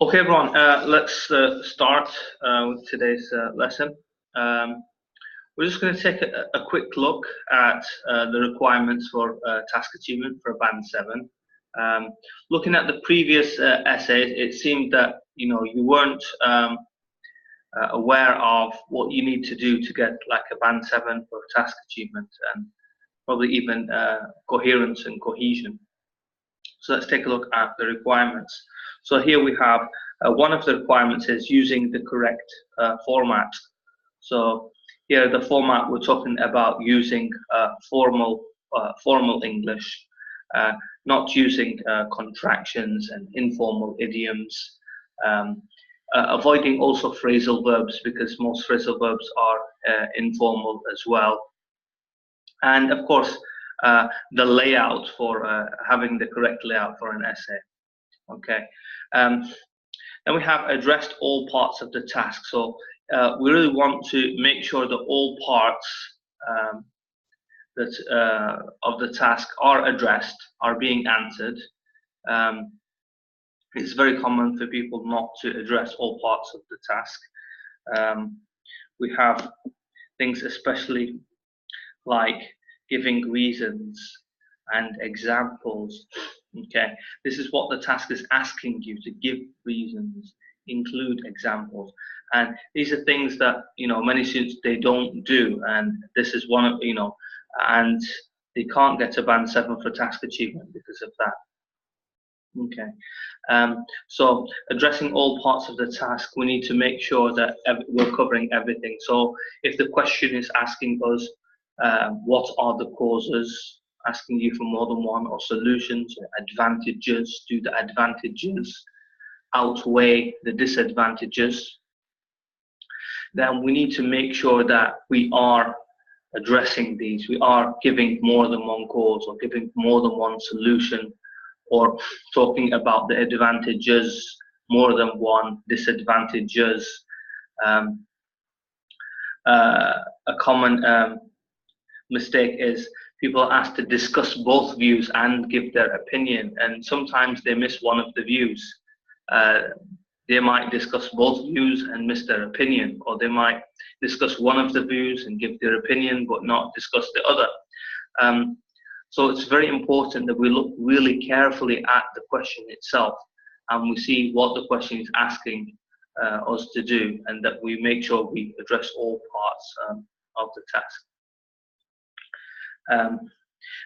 Okay, everyone, let's start with today's lesson. Um, we're just going to take a quick look at the requirements for task achievement for Band 7. Looking at the previous essays, it seemed that you weren't aware of what you need to do to get like a Band 7 for task achievement and probably even coherence and cohesion. So let's take a look at the requirements. So here we have one of the requirements is using the correct format. So here the format we're talking about using formal English, not using contractions and informal idioms. Avoiding also phrasal verbs because most phrasal verbs are informal as well. And of course, the layout for having the correct layout for an essay. Okay. Then we have addressed all parts of the task. So we really want to make sure that all parts of the task are addressed, are being answered. It's very common for people not to address all parts of the task. We have things especially like giving reasons and examples. Okay, this is what the task is asking you to give reasons, include examples, and these are things that many students they don't do, and this is one of and they can't get a Band 7 for task achievement because of that. Okay, so addressing all parts of the task, we need to make sure that we're covering everything. So if the question is asking us what are the causes, asking you for more than one, or solutions or advantages, do the advantages outweigh the disadvantages, then we need to make sure that we are addressing these. We are giving more than one cause or giving more than one solution, or talking about the advantages more than one, disadvantages. A common mistake is people are asked to discuss both views and give their opinion, and sometimes they miss one of the views. They might discuss both views and miss their opinion, or they might discuss one of the views and give their opinion but not discuss the other. So it's very important that we look really carefully at the question itself and we see what the question is asking us to do, and that we make sure we address all parts of the task.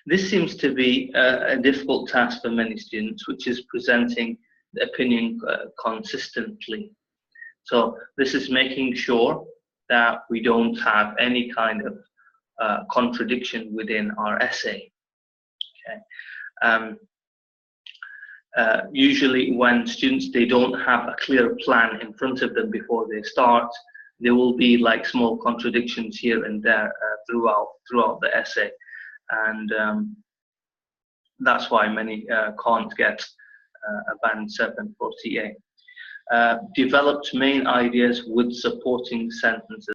This seems to be a difficult task for many students, which is presenting the opinion consistently. So this is making sure that we don't have any kind of contradiction within our essay. Okay. Usually when students they don't have a clear plan in front of them before they start, there will be like small contradictions here and there throughout the essay, and that's why many can't get a Band 7 for TA. Developed main ideas with supporting sentences.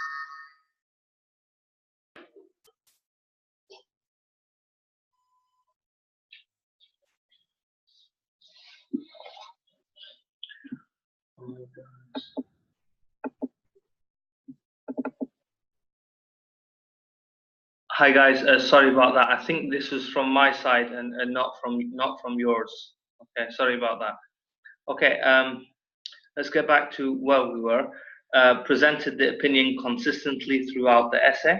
Hi guys, sorry about that. I think this was from my side and not from yours. Okay, sorry about that. Okay, let's get back to where we were. Presented the opinion consistently throughout the essay.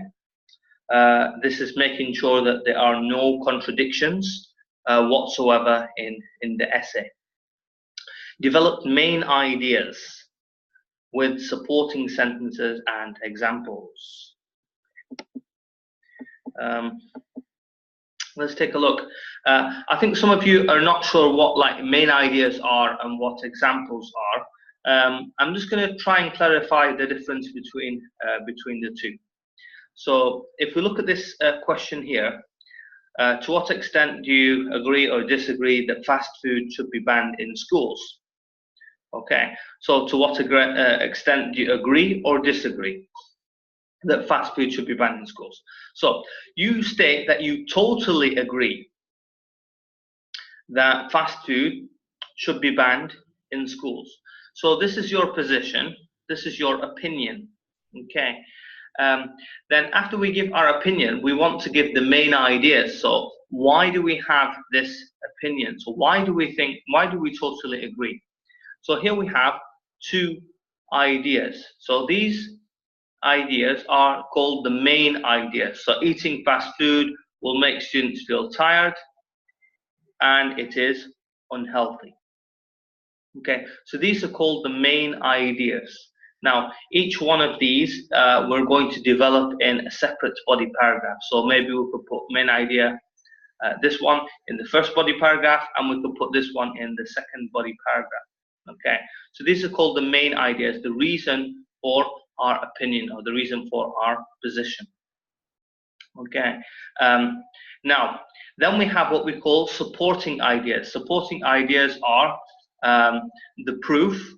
This is making sure that there are no contradictions whatsoever in the essay. Developed main ideas with supporting sentences and examples. Let's take a look. I think some of you are not sure what like main ideas are and what examples are. I'm just going to try and clarify the difference between the two. So if we look at this question here, to what extent do you agree or disagree that fast food should be banned in schools? Okay, so to what extent do you agree or disagree that fast food should be banned in schools? So you state that you totally agree that fast food should be banned in schools. So this is your position, this is your opinion, okay? Then after we give our opinion, we want to give the main ideas. So why do we have this opinion? So why do we totally agree? So here we have two ideas. So these ideas are called the main ideas. So eating fast food will make students feel tired and it is unhealthy. Okay, so these are called the main ideas. Now, each one of these we're going to develop in a separate body paragraph. So maybe we could put main idea, this one in the first body paragraph, and we could put this one in the second body paragraph. Okay, so these are called the main ideas, the reason for our opinion or the reason for our position. Okay, now then we have what we call supporting ideas. Supporting ideas are the proof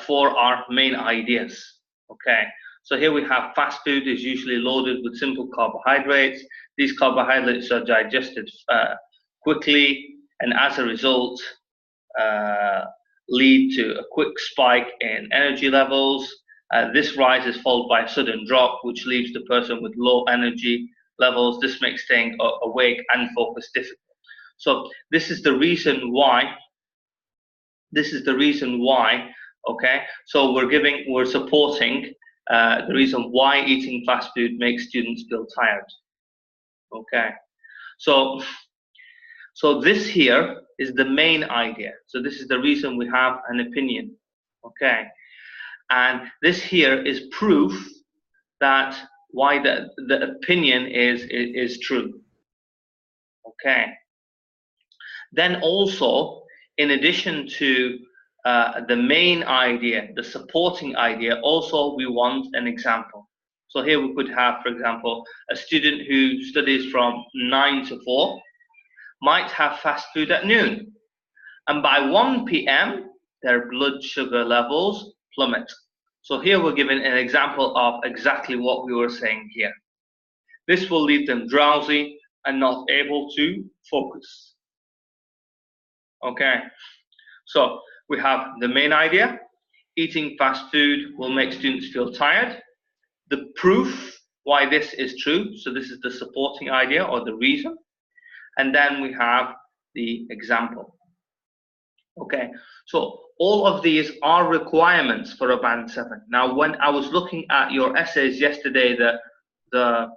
for our main ideas. Okay, so here we have fast food is usually loaded with simple carbohydrates. These carbohydrates are digested quickly, and as a result lead to a quick spike in energy levels. This rise is followed by a sudden drop, which leaves the person with low energy levels. This makes staying awake and focused difficult. So this is the reason why. Okay, so we're supporting the reason why eating fast food makes students feel tired. Okay, so this here is the main idea. So this is the reason we have an opinion. Okay, and this here is proof that why the opinion is true. Okay, then also in addition to the main idea, the supporting idea, also we want an example. So here we could have, for example, a student who studies from 9 to 4 might have fast food at noon, and by 1 p.m. their blood sugar levels plummet. So here we're given an example of exactly what we were saying here. This will leave them drowsy and not able to focus. Okay, so we have the main idea, eating fast food will make students feel tired. The proof why this is true, so this is the supporting idea or the reason. And then we have the example. Okay, so all of these are requirements for a Band 7. Now, when I was looking at your essays yesterday, the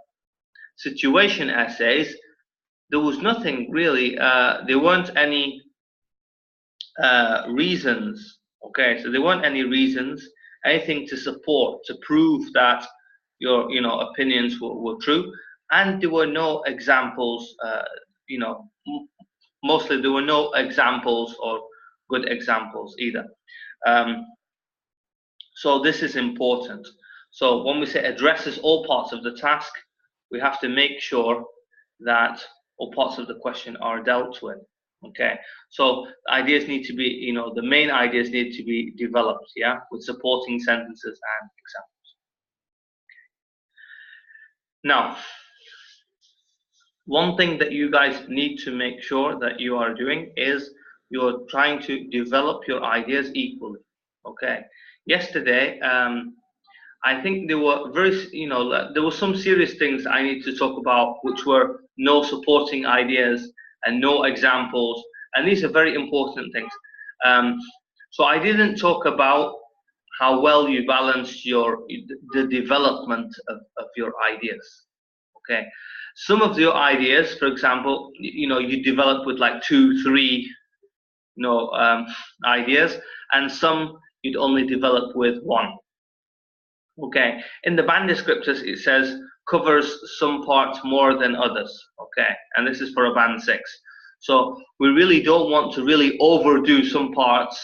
situation essays, there was nothing really, there weren't any reasons. Okay, so there weren't any reasons, anything to support, to prove that your opinions were true, and there were no examples. Mostly there were no examples or good examples either. So this is important. So when we say addresses all parts of the task, we have to make sure that all parts of the question are dealt with. Okay, so ideas need to be, the main ideas need to be developed, yeah, with supporting sentences and examples. Now, one thing that you guys need to make sure that you are doing is you're trying to develop your ideas equally. Okay, yesterday, I think there were there were some serious things I need to talk about, which were no supporting ideas and no examples, and these are very important things. So I didn't talk about how well you balanced the development of your ideas. Okay, some of your ideas, for example, you develop with like 2, 3, ideas, and some you'd only develop with 1. Okay, in the band descriptors it says covers some parts more than others. Okay, and this is for a band 6. So we really don't want to really overdo some parts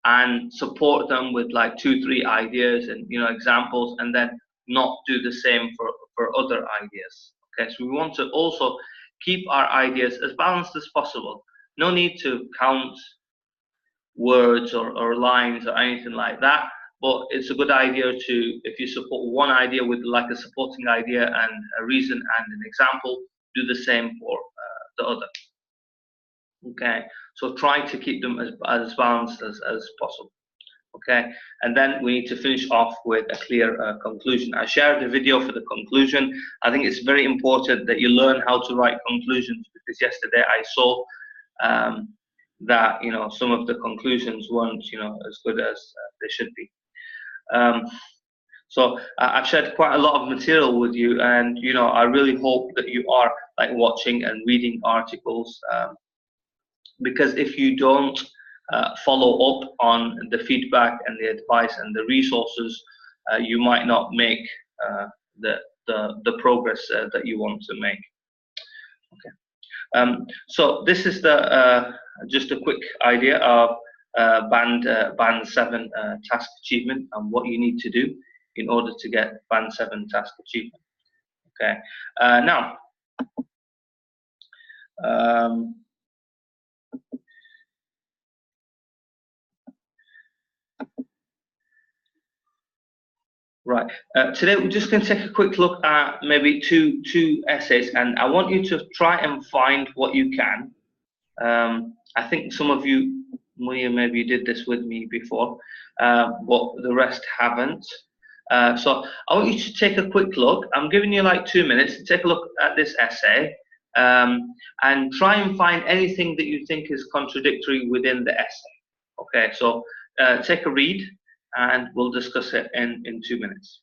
and support them with like 2, 3 ideas and examples, and then not do the same for other ideas. Okay, so we want to also keep our ideas as balanced as possible. No need to count words or lines or anything like that. But it's a good idea to, if you support one idea with like a supporting idea and a reason and an example, do the same for the other. Okay, so try to keep them as balanced as possible. Okay, and then we need to finish off with a clear conclusion. I shared the video for the conclusion. I think it's very important that you learn how to write conclusions, because yesterday I saw that some of the conclusions weren't as good as they should be. So I've shared quite a lot of material with you, and I really hope that you are like watching and reading articles, because if you don't follow up on the feedback and the advice and the resources, you might not make the progress that you want to make. Okay. So this is the just a quick idea of band 7 task achievement and what you need to do in order to get band 7 task achievement. Okay. Now. Right. Today we're just going to take a quick look at maybe two essays, and I want you to try and find what you can. I think some of you, Munia, maybe did this with me before, but the rest haven't. So I want you to take a quick look. I'm giving you like 2 minutes to take a look at this essay, and try and find anything that you think is contradictory within the essay. Okay, so take a read, and we'll discuss it in 2 minutes.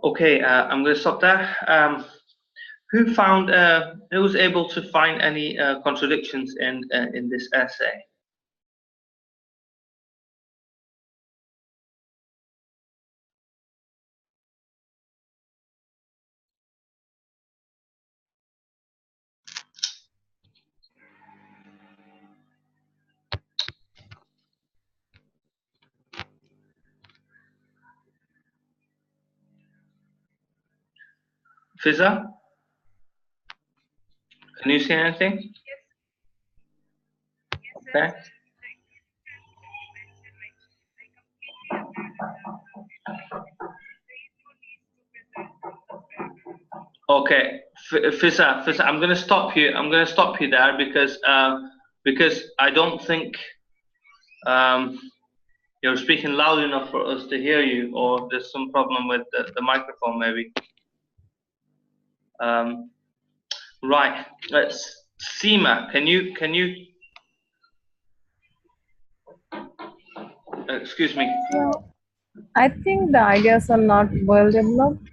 Okay, I'm going to stop there. Who was able to find any contradictions in this essay? Fiza, can you see anything? Okay. Okay, Fisa, I'm going to stop you. I'm going to stop you there because I don't think um, you're speaking loud enough for us to hear you, or there's some problem with the microphone, maybe. Right. Let's Seema. Can you excuse me? Yeah, I think the ideas are not well developed.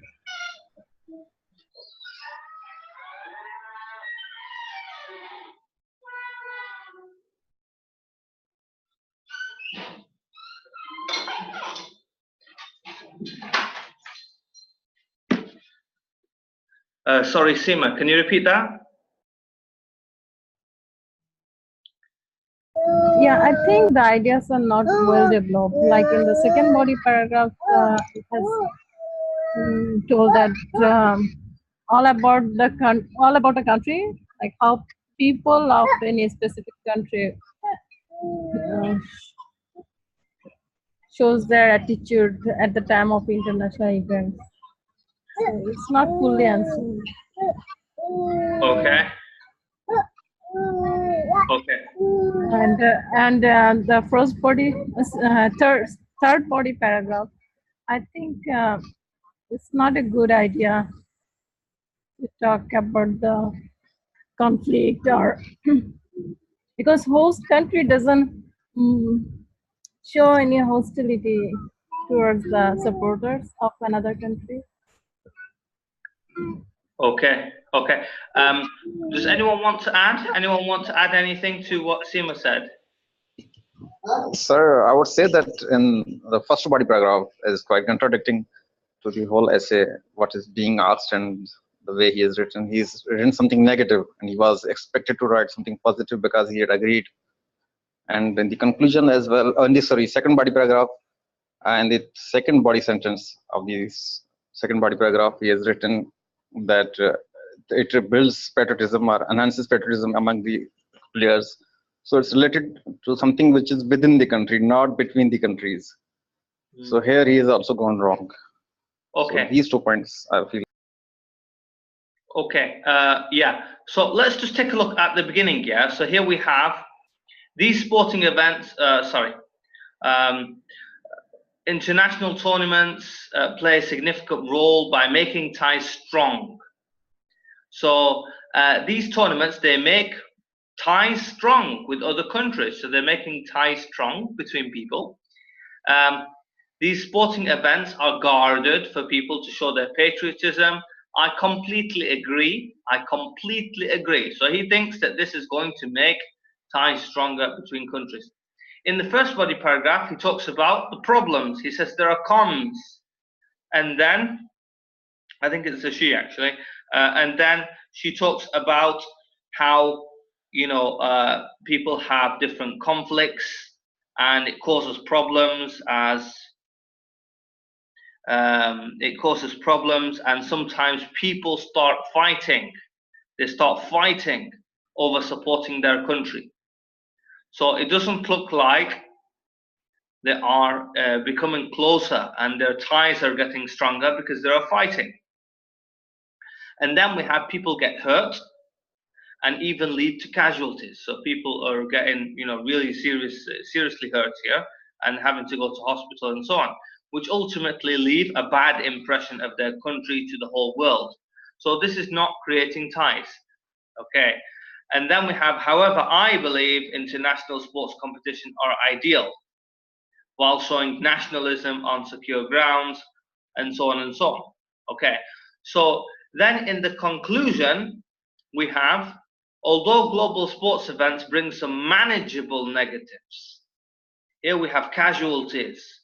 Sorry, Seema. Can you repeat that? Yeah, I think the ideas are not well developed. Like in the second body paragraph, it has told that all about a country, like how people of any specific country uh, shows their attitude at the time of international events. So it's not fully answered. Okay. Okay. And the first body, third body paragraph, I think it's not a good idea to talk about the conflict or because host country doesn't mm, show any hostility towards the supporters of another country. Okay. Okay. Does anyone want to add? Anyone want to add anything to what Seema said? Sir, I would say that in the first body paragraph is quite contradicting to the whole essay, what is being asked and the way he has written. He's written something negative and he was expected to write something positive because he had agreed. And in the conclusion as well, in the second body paragraph and the second body sentence of the second body paragraph, he has written that it builds patriotism or enhances patriotism among the players. So it's related to something which is within the country, not between the countries. So here he has also gone wrong. Okay. So these 2 points, I feel. Okay. Yeah. So let's just take a look at the beginning. Yeah. So here we have these sporting events. International tournaments play a significant role by making ties strong. So these tournaments, they make ties strong with other countries. So they're making ties strong between people. These sporting events are guarded for people to show their patriotism. I completely agree. So he thinks that this is going to make ties stronger between countries. In the first body paragraph, he talks about the problems. He says there are cons. And then, I think it's a she actually, and then she talks about how, people have different conflicts and it causes problems and sometimes people start fighting. They start fighting over supporting their country. So it doesn't look like they are becoming closer and their ties are getting stronger because they are fighting. And then we have people get hurt and even lead to casualties. So people are getting, really seriously hurt here and having to go to hospital and so on, which ultimately leave a bad impression of their country to the whole world. So this is not creating ties. Okay. And then we have, however, I believe international sports competition are ideal while showing nationalism on secure grounds and so on and so on. Okay. So then in the conclusion, we have, although global sports events bring some manageable negatives, here we have casualties,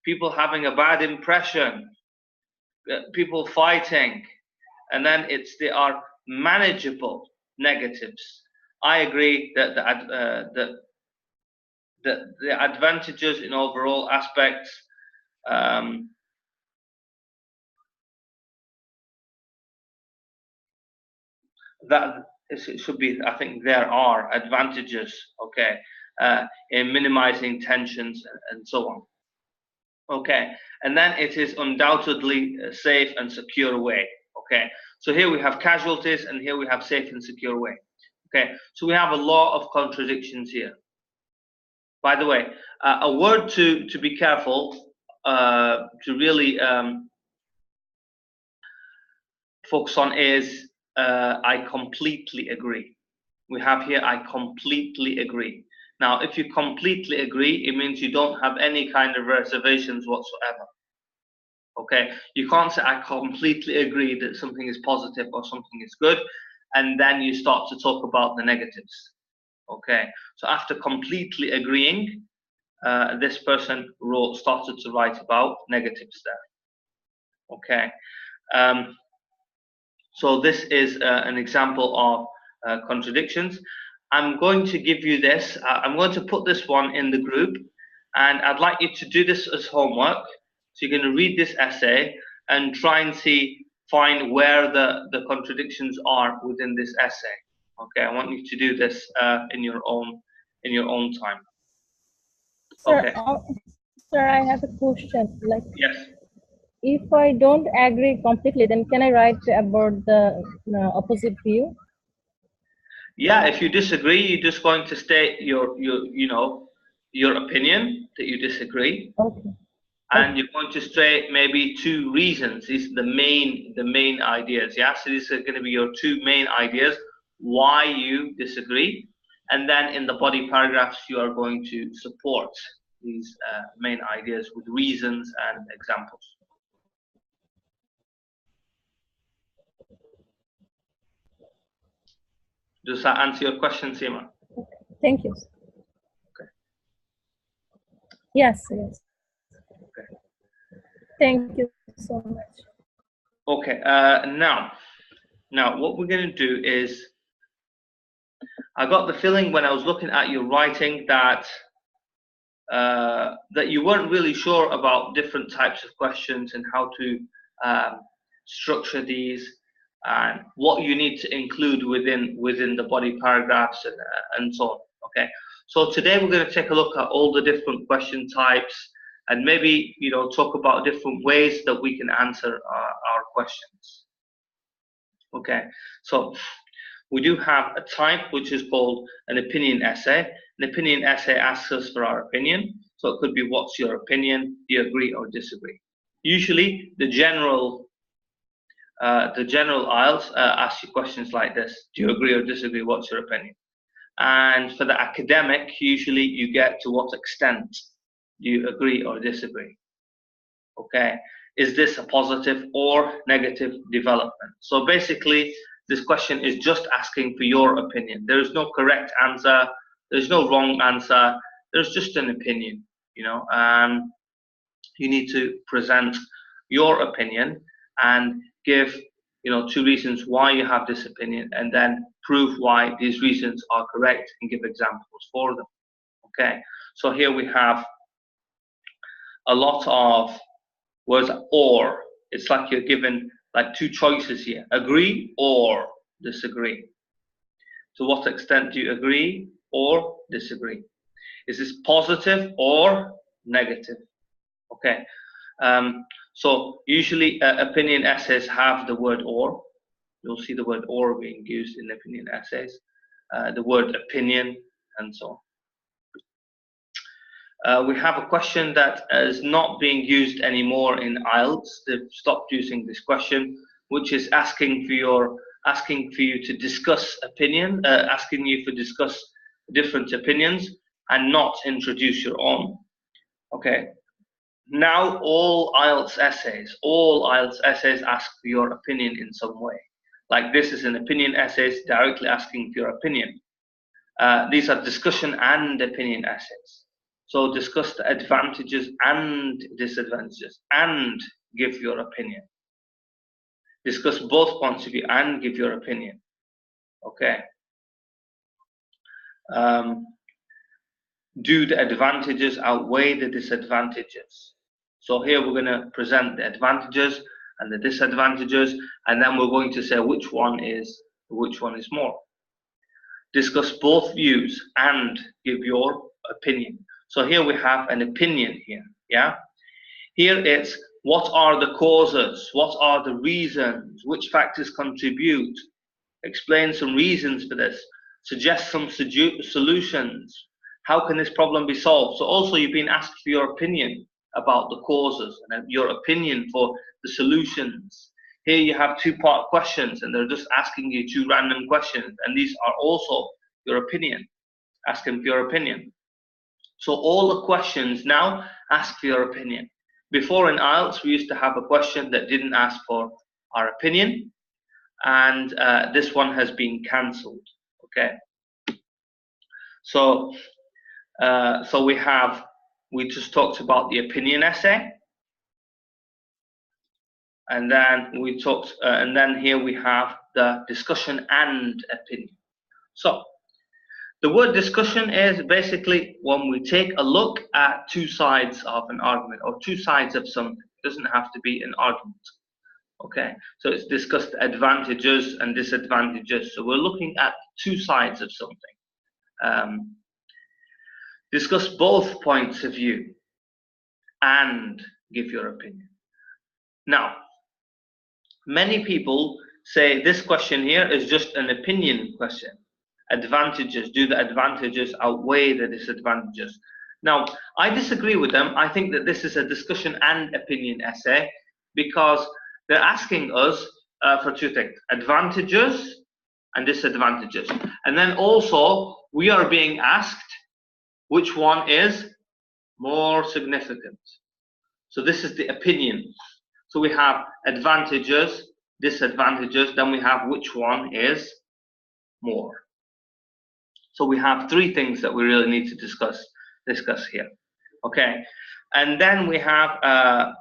people having a bad impression, people fighting, and then they are manageable negatives. I agree that the advantages in overall aspects that it should be, I think there are advantages, okay, in minimizing tensions and so on. Okay, and then it is undoubtedly a safe and secure way. Okay, So here we have casualties, and here we have safe and secure way. Okay, so we have a lot of contradictions here. By the way, a word to be careful, to really focus on is I completely agree. We have here I completely agree. Now, if you completely agree, it means you don't have any kind of reservations whatsoever. Okay, you can't say I completely agree that something is positive or something is good, and then you start to talk about the negatives. Okay, so after completely agreeing, this person started to write about negatives there. Okay, so this is an example of contradictions. I'm going to give you this. I'm going to put this one in the group, and I'd like you to do this as homework. So you're going to read this essay and try and find where the contradictions are within this essay. Okay, I want you to do this in your own time. Sir, Okay. Sir, I have a question. Like, Yes. if I don't agree completely, then can I write about the opposite view? Yeah, if you disagree, you're just going to state your opinion that you disagree. Okay. And you're going to state maybe 2 reasons. These are the main ideas. Yeah, so these are going to be your 2 main ideas why you disagree, and then in the body paragraphs you are going to support these main ideas with reasons and examples. Does that answer your question, Seema? Thank you. Okay. Yes, yes. Okay. Thank you so much. Okay, now what we're going to do is, I got the feeling when I was looking at your writing that that you weren't really sure about different types of questions and how to structure these and what you need to include within the body paragraphs and so on. Okay, so today we're going to take a look at all the different question types and maybe talk about different ways that we can answer our questions. Okay, so we do have a type which is called an opinion essay. An opinion essay asks us for our opinion. So it could be, what's your opinion? Do you agree or disagree? Usually the general IELTS asks you questions like this: do you agree or disagree? What's your opinion? And for the academic, usually you get to what extent do you agree or disagree? Okay, is this a positive or negative development? So basically, this question is just asking for your opinion. There is no correct answer. There's no wrong answer. There's just an opinion. You need to present your opinion and give 2 reasons why you have this opinion, and then prove why these reasons are correct and give examples for them. Okay, so here we have a lot of words or. It's like you're given like 2 choices here: agree or disagree. To what extent do you agree or disagree? Is this positive or negative? Okay, so usually opinion essays have the word or. You'll see the word or being used in opinion essays, the word opinion, and so on. We have a question that is not being used anymore in IELTS. They've stopped using this question, which is asking for you to discuss opinion, asking you to discuss different opinions and not introduce your own. Okay. Now all IELTS essays ask for your opinion in some way. Like this is an opinion essay directly asking for your opinion. These are discussion and opinion essays. So discuss the advantages and disadvantages and give your opinion. Discuss both points of view and give your opinion. Okay. Do the advantages outweigh the disadvantages? So here we're going to present the advantages and the disadvantages, and then we're going to say which one is more. Discuss both views and give your opinion. So here we have an opinion here. Yeah. Here it's What are the causes? What are the reasons? Which factors contribute? Explain some reasons for this. Suggest some solutions. How can this problem be solved? So also you've been asked for your opinion about the causes and your opinion for the solutions. Here you have two-part questions and they're just asking you two random questions, and these are also your opinion, asking for your opinion. So all the questions now ask for your opinion. Before in IELTS, we used to have a question that didn't ask for our opinion, and this one has been cancelled. Okay. So we just talked about the opinion essay, and then we talked, and then here we have the discussion and opinion. So the word discussion is basically when we take a look at two sides of an argument or two sides of something. It doesn't have to be an argument. Okay, so it's discussed advantages and disadvantages. So we're looking at two sides of something. Discuss both points of view and give your opinion. Now, many people say this question here is just an opinion question. Advantages, do the advantages outweigh the disadvantages? Now, I disagree with them. I think that this is a discussion and opinion essay because they're asking us for two things, advantages and disadvantages. And then also, we are being asked which one is more significant. So this is the opinion. So we have advantages, disadvantages, then we have which one is more. So we have three things that we really need to discuss here. Okay, and then we have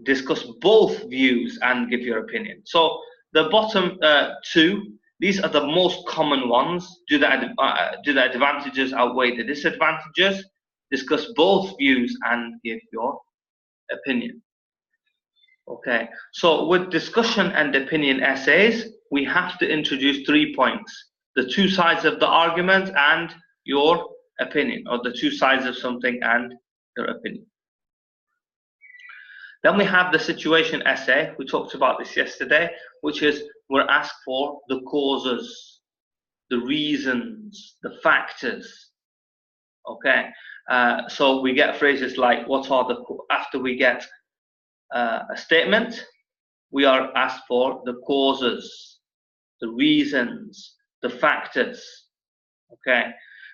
discuss both views and give your opinion. So the bottom two, these are the most common ones. Do the advantages outweigh the disadvantages? Discuss both views and give your opinion. Okay, so with discussion and opinion essays, we have to introduce 3 points. The two sides of the argument and your opinion, or the two sides of something and your opinion. Then we have the situation essay. We talked about this yesterday, which is we're asked for the causes, the reasons, the factors. Okay, so we get phrases like what are the, after we get a statement, we are asked for the causes, the reasons, the factors. Okay,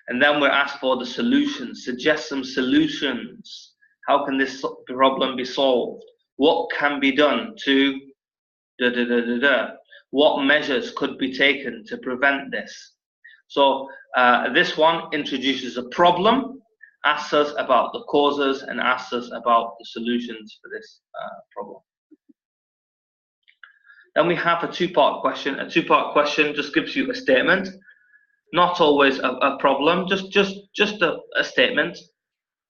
and then we're asked for the solutions. Suggest some solutions. How can this problem be solved? What can be done to what measures could be taken to prevent this? So this one introduces a problem, asks us about the causes, and asks us about the solutions for this problem. Then we have a two-part question. A two-part question just gives you a statement, not always a problem, just a statement.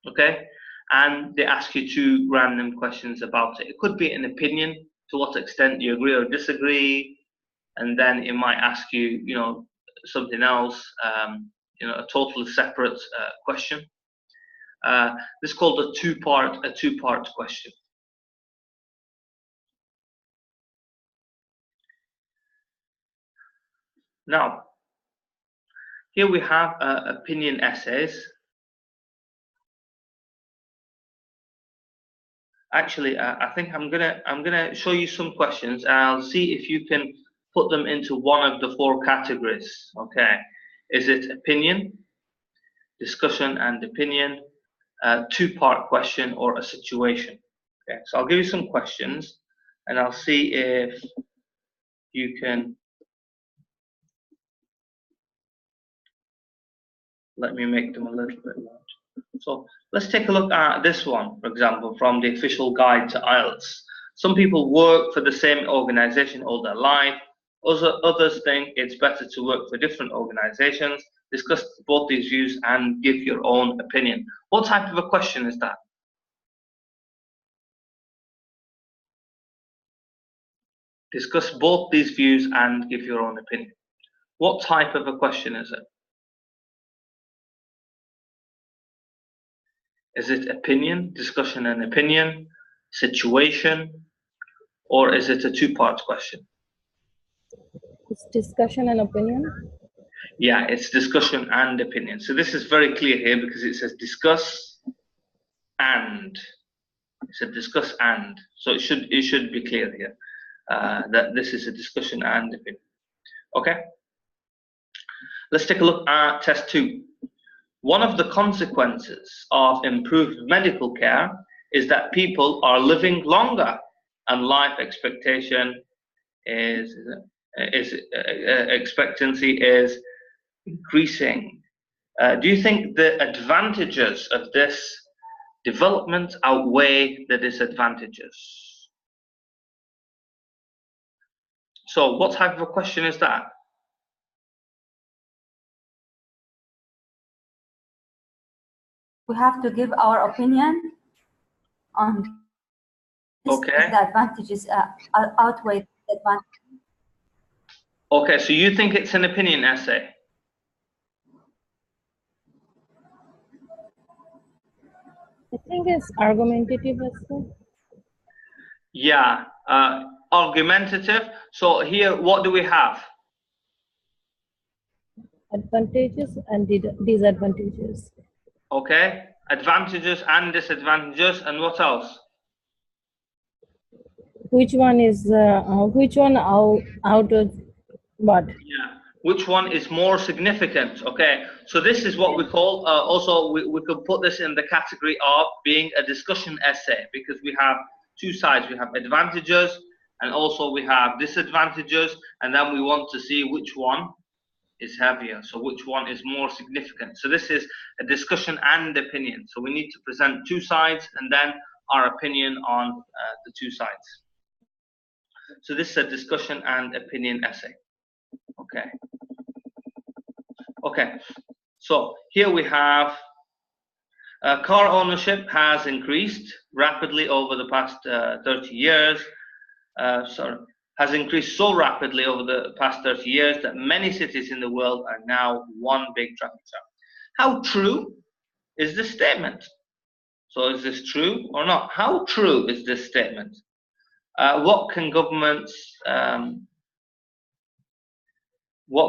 Okay, and they ask you two random questions about it. It could be an opinion, to what extent you agree or disagree, and then it might ask you, you know, something else, you know, a totally separate question. This is called a two-part question. Now, here we have opinion essays. Actually, I think I'm gonna show you some questions, and I'll see if you can put them into one of the 4 categories. Okay, is it opinion, discussion and opinion, two-part question, or a situation? Okay, so I'll give you some questions, and I'll see if you can. Let me make them a little bit larger. So let's take a look at this one, for example, from the official guide to IELTS. Some people work for the same organization all their life. Others think it's better to work for different organizations. Discuss both these views and give your own opinion. What type of a question is that? Discuss both these views and give your own opinion. What type of a question is it? Is it opinion, discussion and opinion, situation, or is it a two-part question? It's discussion and opinion. Yeah, it's discussion and opinion. So this is very clear here because it says discuss and. It said discuss and. So it should be clear here that this is a discussion and opinion. Okay. Let's take a look at test 2. One of the consequences of improved medical care is that people are living longer and life expectancy is increasing. Do you think the advantages of this development outweigh the disadvantages? So what type of a question is that? We have to give our opinion on this. Okay. The advantages outweigh the advantages. Okay, so you think it's an opinion essay? I think it's argumentative as well. Yeah, argumentative. So here, what do we have? Advantages and disadvantages. Okay, advantages and disadvantages, and what else? Which one is which one out of what? Yeah, which one is more significant? Okay, so this is what we call, also we could put this in the category of being a discussion essay, because we have two sides. We have advantages and also we have disadvantages, and then we want to see which one is heavier, so which one is more significant. So this is a discussion and opinion. So we need to present two sides and then our opinion on the two sides. So this is a discussion and opinion essay. Okay. Okay. So here we have car ownership has increased rapidly over the past 30 years. Has increased so rapidly over the past 30 years that many cities in the world are now one big traffic jam. How true is this statement? So is this true or not? How true is this statement? What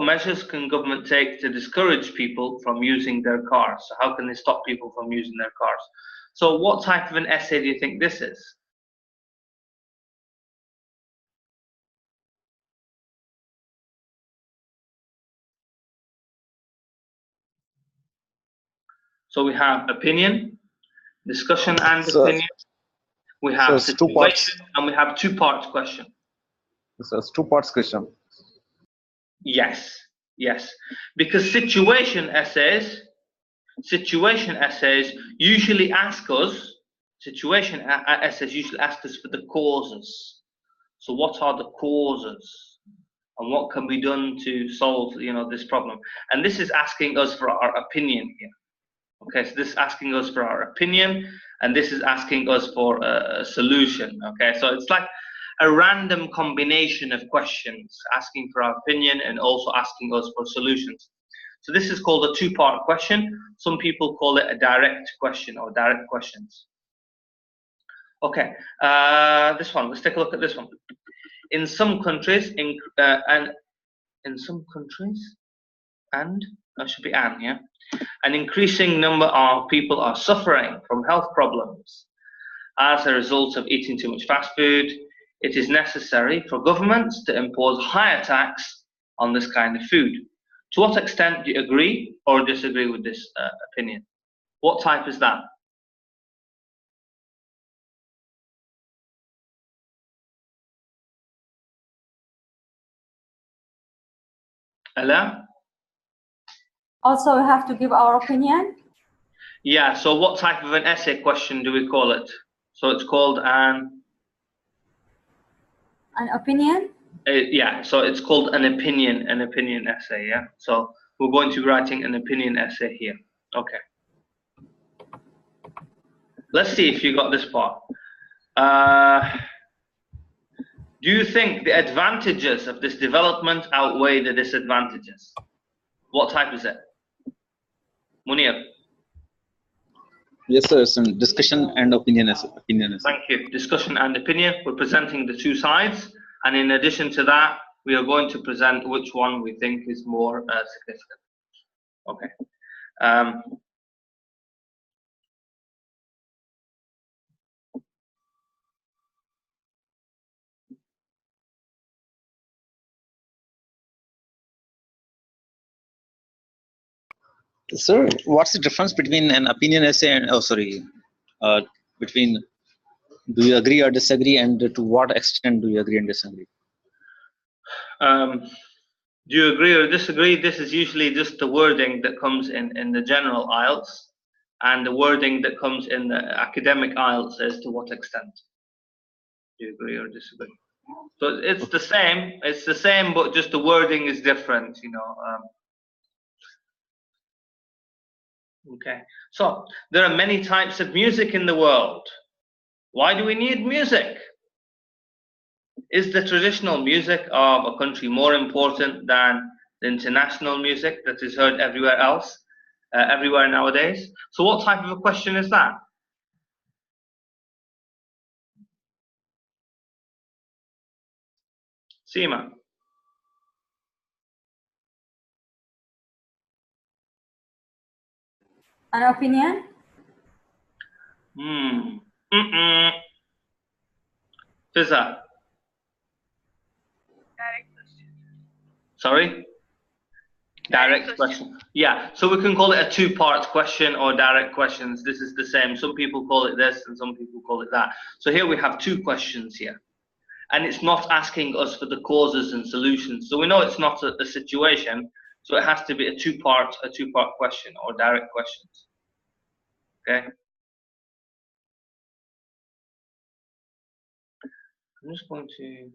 measures can government take to discourage people from using their cars? So how can they stop people from using their cars? So what type of an essay do you think this is? So we have opinion, discussion and opinion. We have situation, and we have two-part question. So it's two parts question. Yes, yes. Because situation essays usually ask us, for the causes. So what are the causes? And what can be done to solve, this problem? And this is asking us for our opinion here. Okay, so this is asking us for our opinion, and this is asking us for a solution. Okay, so it's like a random combination of questions, asking for our opinion and also asking us for solutions. So this is called a two-part question. Some people call it a direct question or direct questions. Okay, this one, let's take a look at this one. In some countries, an increasing number of people are suffering from health problems as a result of eating too much fast food. It is necessary for governments to impose higher tax on this kind of food. To what extent do you agree or disagree with this opinion? What type is that? Ella? Also, we have to give our opinion. Yeah, so what type of an essay question do we call it? So it's called an opinion? Yeah, so it's called an opinion essay, yeah? So we're going to be writing an opinion essay here. Okay. Let's see if you got this part. Do you think the advantages of this development outweigh the disadvantages? What type is it? Munir? Yes, sir. Some discussion and opinion essay. Thank you. Discussion and opinion. We're presenting the two sides, and in addition to that, we are going to present which one we think is more significant. Okay. Sir, what's the difference between an opinion essay and between do you agree or disagree, and to what extent do you agree and disagree? Do you agree or disagree? This is usually just the wording that comes in the general IELTS, and the wording that comes in the academic IELTS as to what extent. Do you agree or disagree? So it's the same. It's the same, but just the wording is different. You know. Okay. So there are many types of music in the world. Why do we need music? Is the traditional music of a country more important than the international music that is heard everywhere else, everywhere nowadays? So what type of a question is that? Seema. An opinion? Fiza. Sorry? Direct question. Yeah, so we can call it a two-part question or direct questions. This is the same. Some people call it this and some people call it that. So here we have two questions here. And it's not asking us for the causes and solutions. So we know it's not a situation. So it has to be a two-part question or direct questions. Okay? I'm just going to...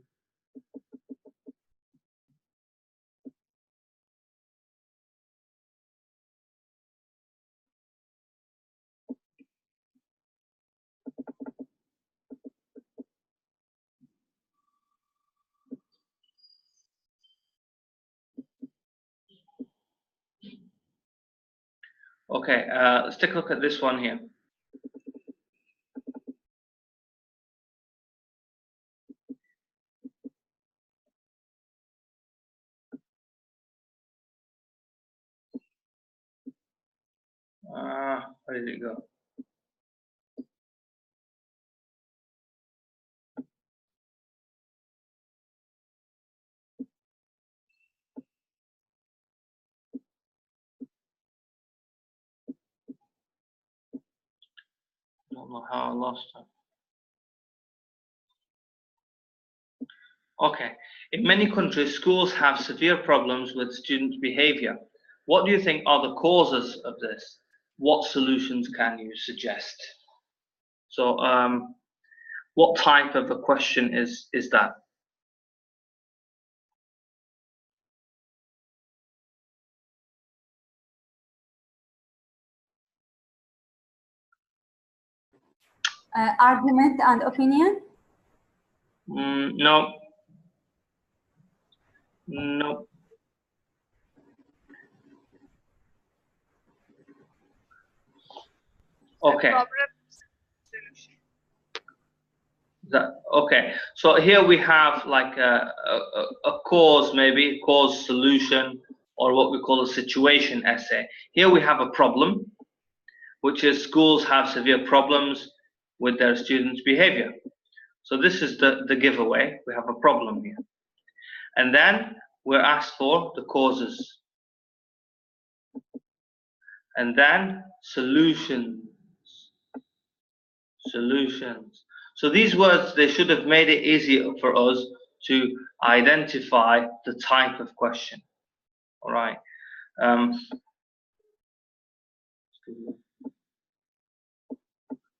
Okay, let's take a look at this one here. Where did it go? I don't know how I lost it. Okay. In many countries, schools have severe problems with student behavior. What do you think are the causes of this? What solutions can you suggest? So, what type of a question is that? Argument and opinion? No. No. Okay. Okay. So here we have like a cause, maybe cause solution, or what we call a situation essay. Here we have a problem, which is schools have severe problems with their students' behavior. So this is the giveaway. We have a problem here. And then we're asked for the causes. And then solutions. Solutions. So these words, they should have made it easier for us to identify the type of question. All right.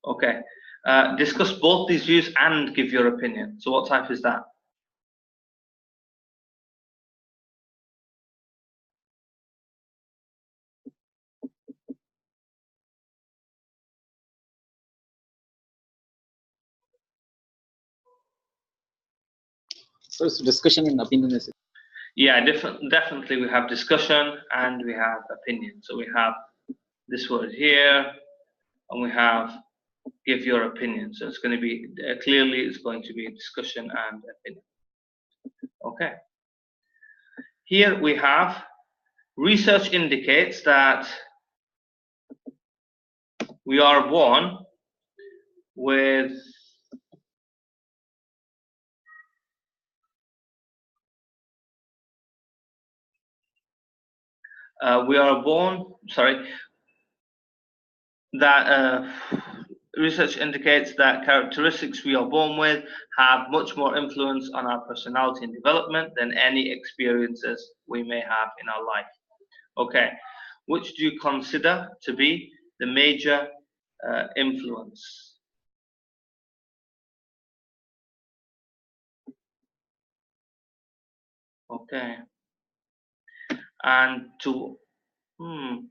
Okay. Discuss both these views and give your opinion. So what type is that? So it's discussion and opinion essay. Yeah, definitely we have discussion and we have opinion. So we have this word here, and we have give your opinion. So it's going to be clearly it's going to be a discussion and opinion. Okay. Here we have research indicates that we are born with research indicates that characteristics we are born with have much more influence on our personality and development than any experiences we may have in our life. Okay, which do you consider to be the major influence? Okay, and to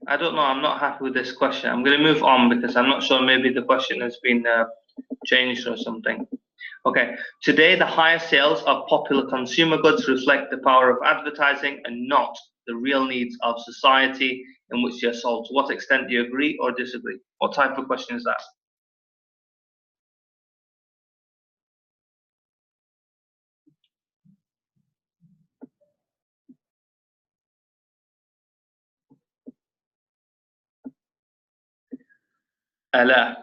I don't know. I'm not happy with this question. I'm going to move on because I'm not sure. Maybe the question has been changed or something. Okay. Today, the higher sales of popular consumer goods reflect the power of advertising and not the real needs of society in which they are sold. To what extent do you agree or disagree? What type of question is that? Ala.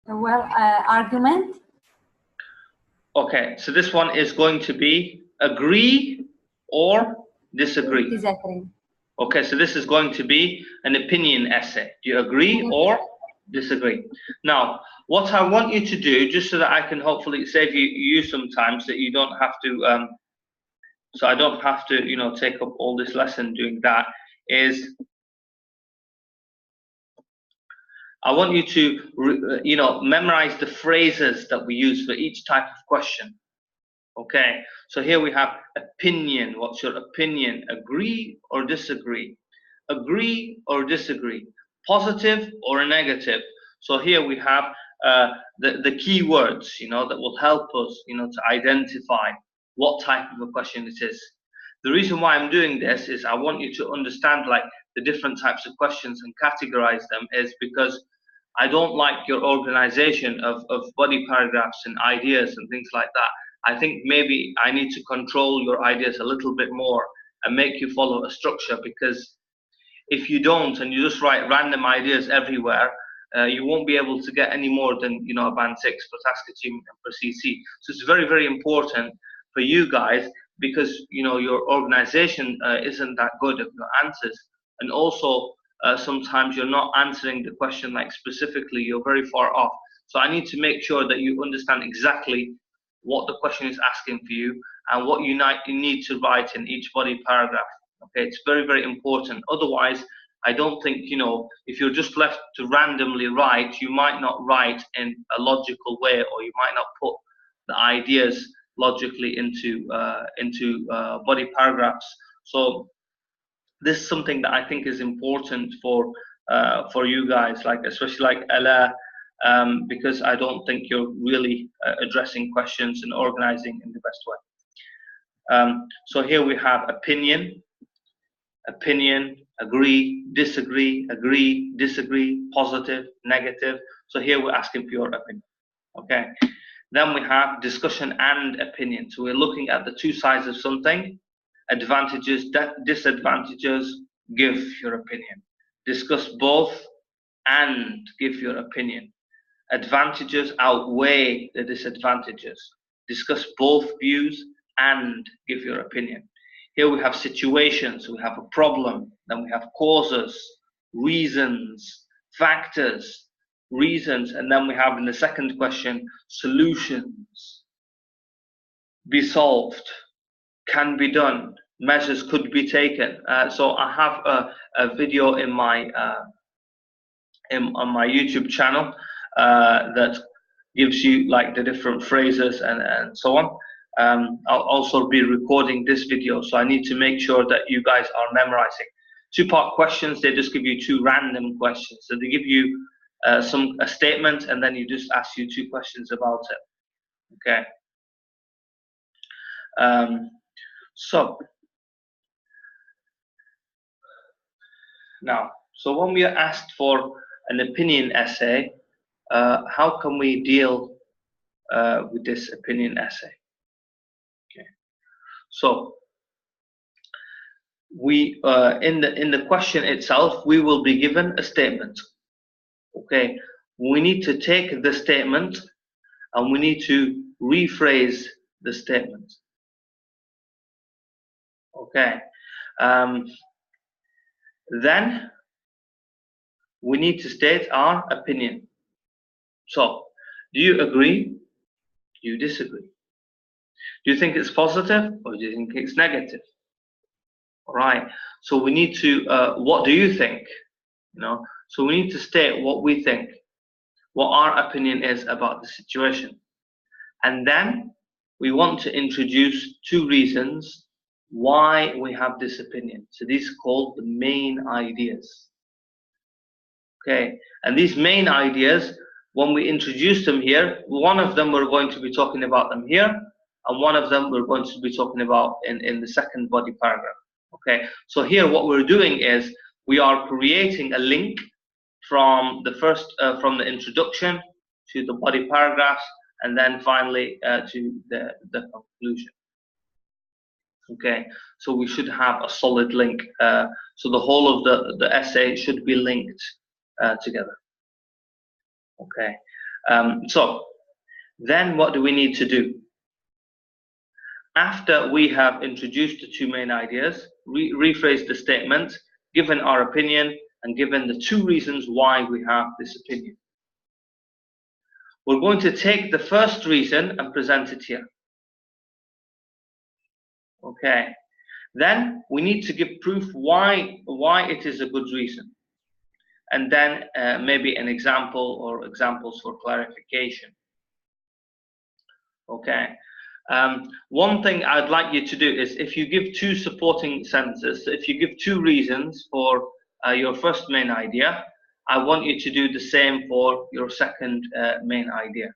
Well, argument. Okay, so this one is going to be agree or disagree. Disagree. Okay, so this is going to be an opinion essay. Do you agree or disagree? Now, what I want you to do, just so that I can hopefully save you some time, so that you don't have to, so I don't have to, you know, take up all this lesson doing that, is I want you to, you know, memorize the phrases that we use for each type of question. Okay, so here we have opinion. What's your opinion? Agree or disagree? Agree or disagree? Positive or negative? So here we have the key words, you know, that will help us, you know, to identify what type of a question it is. The reason why I'm doing this is I want you to understand like the different types of questions and categorize them is because I don't like your organization of body paragraphs and ideas and things like that. I think maybe I need to control your ideas a little bit more and make you follow a structure, because if you don't and you just write random ideas everywhere, you won't be able to get any more than, you know, a band 6 for task achievement and for CC. So it's very, very important for you guys, because, you know, your organization isn't that good at your answers. And also, sometimes you're not answering the question like specifically, you're very far off. So I need to make sure that you understand exactly what the question is asking for you and what you need to write in each body paragraph. Okay, it's very, very important. Otherwise, I don't think, you know, if you're just left to randomly write, you might not write in a logical way, or you might not put the ideas logically into body paragraphs. So this is something that I think is important for you guys, like especially like Ella, because I don't think you're really addressing questions and organizing in the best way. So here we have opinion, agree, disagree, positive, negative. So here we're asking for your opinion. Okay. Then we have discussion and opinion. So we're looking at the two sides of something, advantages, disadvantages, give your opinion. Discuss both and give your opinion. Advantages outweigh the disadvantages. Discuss both views and give your opinion. Here we have situations, we have a problem, then we have causes, reasons, factors, reasons, and then we have in the second question, solutions. Be solved, can be done, measures could be taken. So I have a video in my on my YouTube channel that gives you like the different phrases and so on. I'll also be recording this video, so I need to make sure that you guys are memorizing. Two-part questions, they just give you two random questions. So they give you a statement, and then you just ask you two questions about it. Okay. So Now, so when we are asked for an opinion essay, how can we deal with this opinion essay? Okay. So we in the question itself, we will be given a statement. Okay, we need to take the statement and we need to rephrase the statement. Okay, then we need to state our opinion. So, do you agree? Do you disagree? Do you think it's positive or do you think it's negative? All right. So we need to. What do you think? You know. So we need to state what we think, what our opinion is about the situation, and then we want to introduce 2 reasons why we have this opinion. So these are called the main ideas. Okay, and these main ideas, when we introduce them here, one of them we're going to be talking about them here, and one of them we're going to be talking about in the second body paragraph. Okay, so here what we're doing is we are creating a link from the first, from the introduction to the body paragraphs, and then finally to the conclusion. Okay, so we should have a solid link. So the whole of the essay should be linked together. Okay, so then what do we need to do? After we have introduced the 2 main ideas, rephrase the statement, given our opinion, and given the 2 reasons why we have this opinion. We're going to take the first reason and present it here. Okay, then we need to give proof why it is a good reason, and then maybe an example or examples for clarification. Okay, one thing I'd like you to do is, if you give 2 supporting sentences, if you give 2 reasons for your first main idea, I want you to do the same for your second main idea.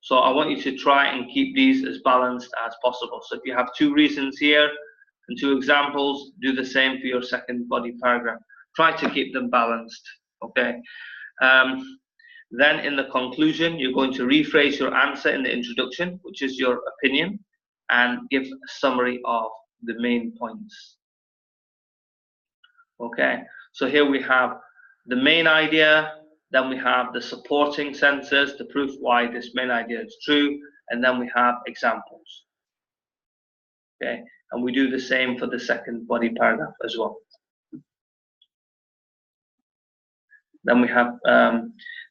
So I want you to try and keep these as balanced as possible. So if you have 2 reasons here and 2 examples, do the same for your second body paragraph. Try to keep them balanced, okay? Then in the conclusion, you're going to rephrase your answer in the introduction, which is your opinion, and give a summary of the main points. Okay, so here we have the main idea, then we have the supporting sentences to prove why this main idea is true, and then we have examples. Okay, and we do the same for the second body paragraph as well. Then we have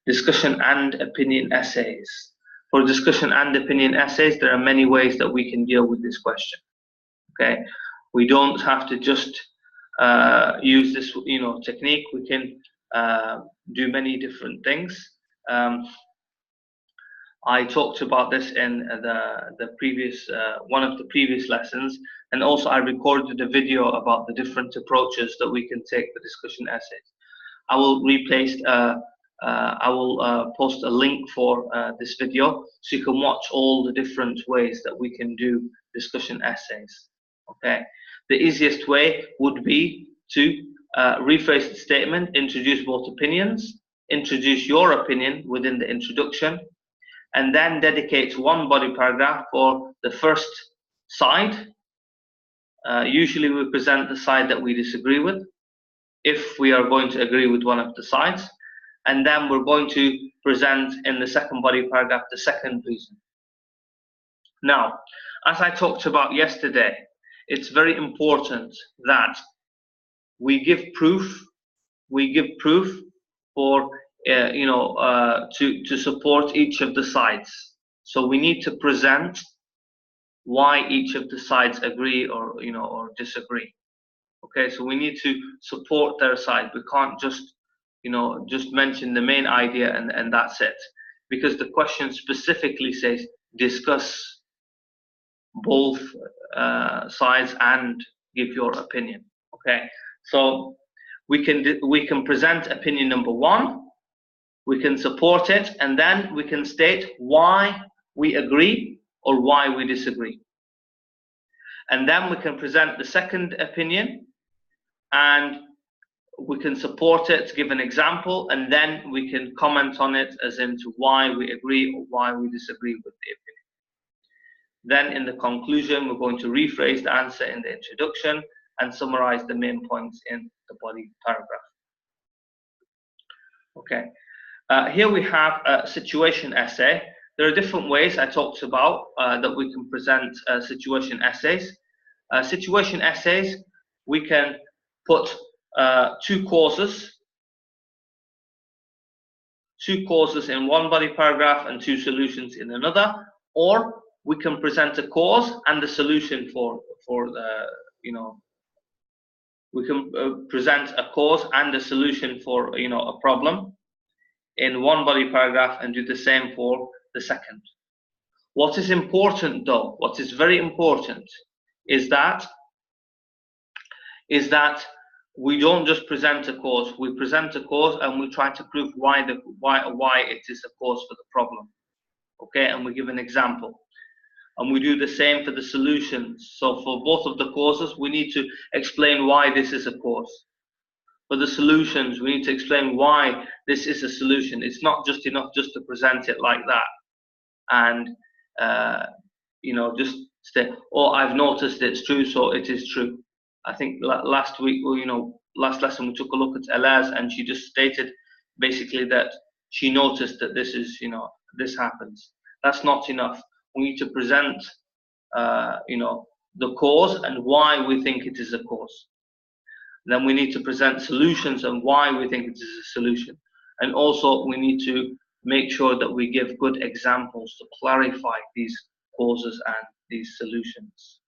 discussion and opinion essays. For discussion and opinion essays, there are many ways that we can deal with this question. Okay, we don't have to just use this, technique. We can do many different things. I talked about this in the previous one of the previous lessons, and also I recorded a video about the different approaches that we can take for discussion essays. I will post a link for this video, so you can watch all the different ways that we can do discussion essays. Okay, the easiest way would be to rephrase the statement, introduce both opinions, introduce your opinion within the introduction, and then dedicate 1 body paragraph for the first side. Usually we present the side that we disagree with, if we are going to agree with one of the sides, and then we're going to present in the second body paragraph the second reason. Now, as I talked about yesterday, it's very important that we give proof. We give proof for to support each of the sides. So we need to present why each of the sides agree or disagree. Okay, so we need to support their side. We can't just mention the main idea and that's it, because the question specifically says discuss both sides and give your opinion. Okay, so we can present opinion number 1, we can support it, and then we can state why we agree or why we disagree, and then we can present the second opinion and we can support it, give an example, and then we can comment on it as into why we agree or why we disagree with the opinion. Then in the conclusion, we're going to rephrase the answer in the introduction and summarize the main points in the body paragraph. Okay, here we have a situation essay. There are different ways I talked about that we can present situation essays. Situation essays, we can put two causes in one body paragraph and two solutions in another, or we can present a cause and the solution for the, we can present a cause and a solution for, a problem in one body paragraph and do the same for the second. What is important though, what is very important is that we don't just present a cause. We present a cause and we try to prove why it is a cause for the problem. Okay, and we give an example. And we do the same for the solutions. So for both of the causes, we need to explain why this is a cause. For the solutions, we need to explain why this is a solution. It's not just enough just to present it like that and just say, oh, I've noticed it's true, so it is true. I think last week, last lesson, we took a look at Elaz, and she just stated basically that she noticed that this is, this happens. That's not enough. We need to present, the cause and why we think it is a cause. Then we need to present solutions and why we think it is a solution. And also, we need to make sure that we give good examples to clarify these causes and these solutions.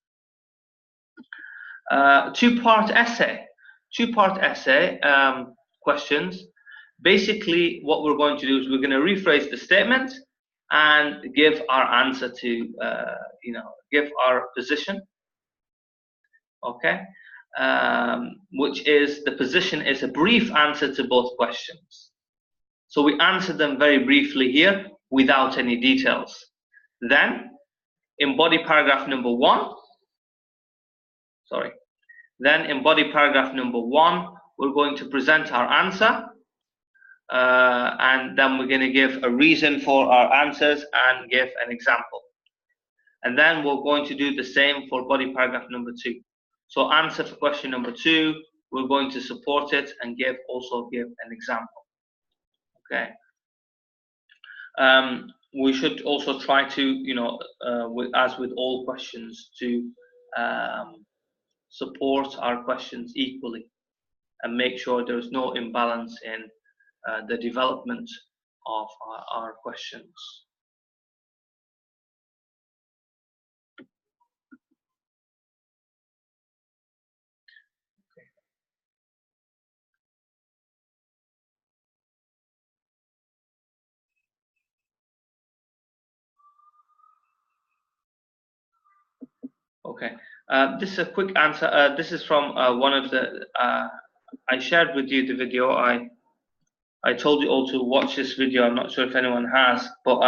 Two-part essay questions. Basically, what we're going to do is we're going to rephrase the statement and give our answer to, give our position. Okay, which is, the position is a brief answer to both questions. So we answer them very briefly here without any details. Then in body paragraph number 1, we're going to present our answer, and then we're going to give a reason for our answers and give an example. And then we're going to do the same for body paragraph number 2. So answer for question number 2, we're going to support it and also give an example. Okay. We should also try to, as with all questions, to support our questions equally and make sure there's no imbalance in the development of our questions. Okay, this is a quick answer. This is from one of the, I shared with you the video. I told you all to watch this video. I'm not sure if anyone has, but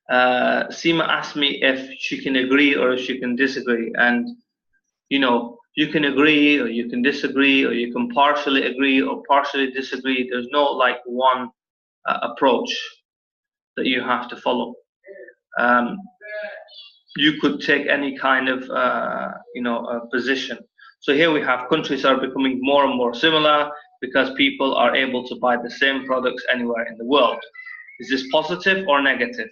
Seema asked me if she can agree or if she can disagree. And, you can agree or you can disagree or you can partially agree or partially disagree. There's no like one approach that you have to follow. You could take any kind of, position. So here we have countries are becoming more and more similar because people are able to buy the same products anywhere in the world. Is this positive or negative?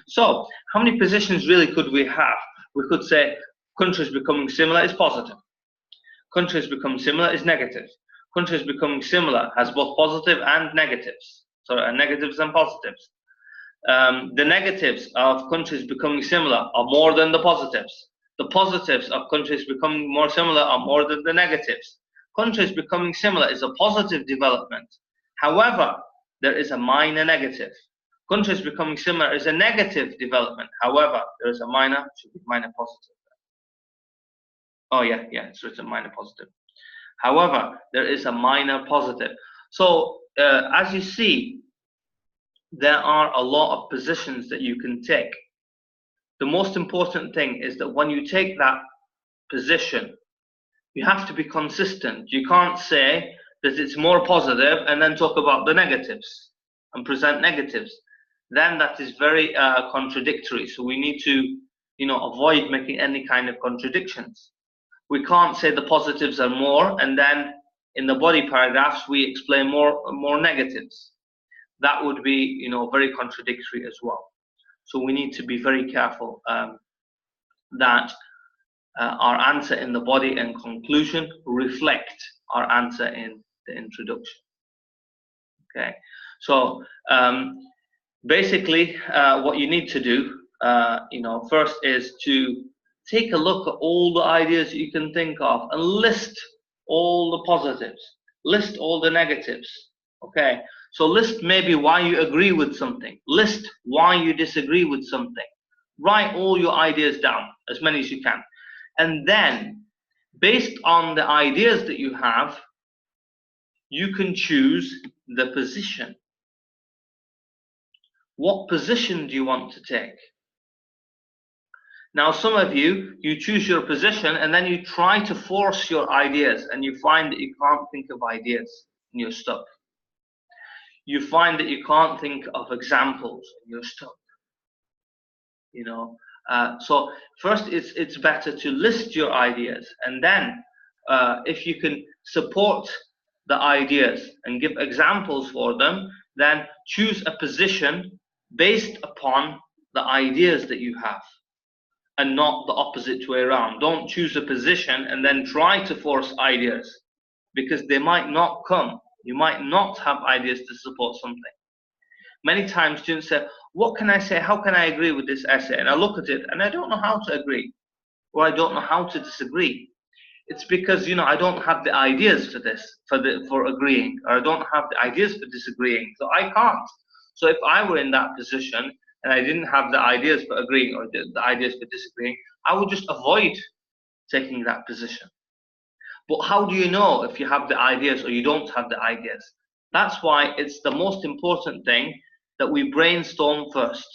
So how many positions really could we have? We could say countries becoming similar is positive. Countries becoming similar is negative. Countries becoming similar has both positive and negatives. So negatives and positives. The negatives of countries becoming similar are more than the positives. The positives of countries becoming more similar are more than the negatives. Countries becoming similar is a positive development. However, there is a minor negative. Countries becoming similar is a negative development. However, there is a minor, should be minor positive. Oh yeah, it's written minor positive. However, there is a minor positive. So as you see, there are a lot of positions that you can take. The most important thing is that when you take that position, You have to be consistent. You can't say that it's more positive and then talk about the negatives and present negatives. Then that is very contradictory. So we need to, avoid making any kind of contradictions. We can't say the positives are more and then in the body paragraphs we explain more negatives. That would be, very contradictory as well. So we need to be very careful that our answer in the body and conclusion reflect our answer in the introduction. Okay, so basically what you need to do, first is to take a look at all the ideas you can think of and list all the positives, list all the negatives. Okay, so list maybe why you agree with something, list why you disagree with something, write all your ideas down, as many as you can. And then, based on the ideas that you have, you can choose the position. What position do you want to take? Now, some of you choose your position and then you try to force your ideas and you find that you can't think of ideas and you're stuck. You find that you can't think of examples and you're stuck. So first it's better to list your ideas, and then if you can support the ideas and give examples for them, then choose a position based upon the ideas that you have and not the opposite way around. Don't choose a position and then try to force ideas, because they might not come. You might not have ideas to support something. Many times students say, what can I say? How can I agree with this essay? And I look at it and I don't know how to agree, or I don't know how to disagree. It's because, I don't have the ideas for this, for agreeing, or I don't have the ideas for disagreeing, so I can't. So if I were in that position and I didn't have the ideas for agreeing or the ideas for disagreeing, I would just avoid taking that position. But how do you know if you have the ideas or you don't have the ideas? That's why it's the most important thing that we brainstorm first.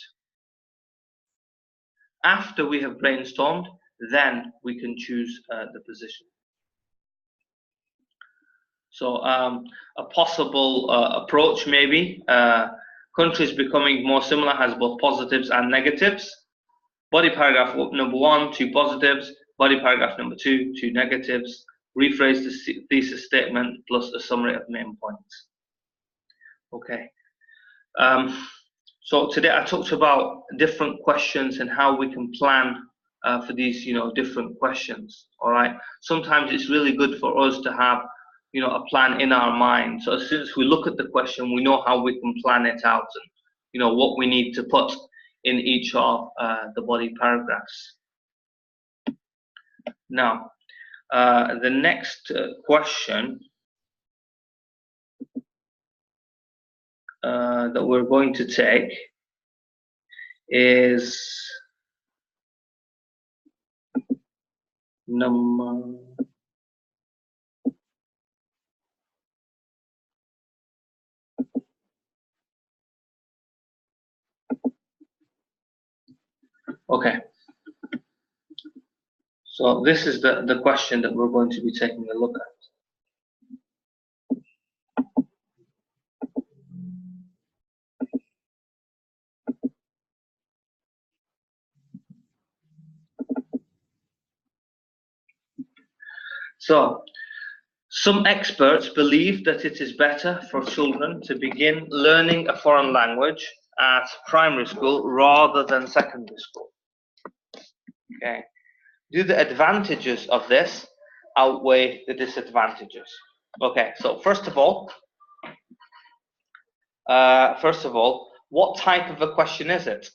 After we have brainstormed, then we can choose the position. So a possible approach maybe, countries becoming more similar has both positives and negatives. Body paragraph number 1, 2 positives. Body paragraph number 2, 2 negatives. Rephrase the thesis statement plus a summary of main points. Okay. So today I talked about different questions and how we can plan for these, different questions. All right. Sometimes it's really good for us to have, a plan in our mind. So as soon as we look at the question, we know how we can plan it out and, what we need to put in each of the body paragraphs. Now, the next question that we're going to take is number okay. So this is the question that we're going to be taking a look at. So, some experts believe that it is better for children to begin learning a foreign language at primary school rather than secondary school. Okay. Do the advantages of this outweigh the disadvantages? Okay, so first of all, what type of a question is it?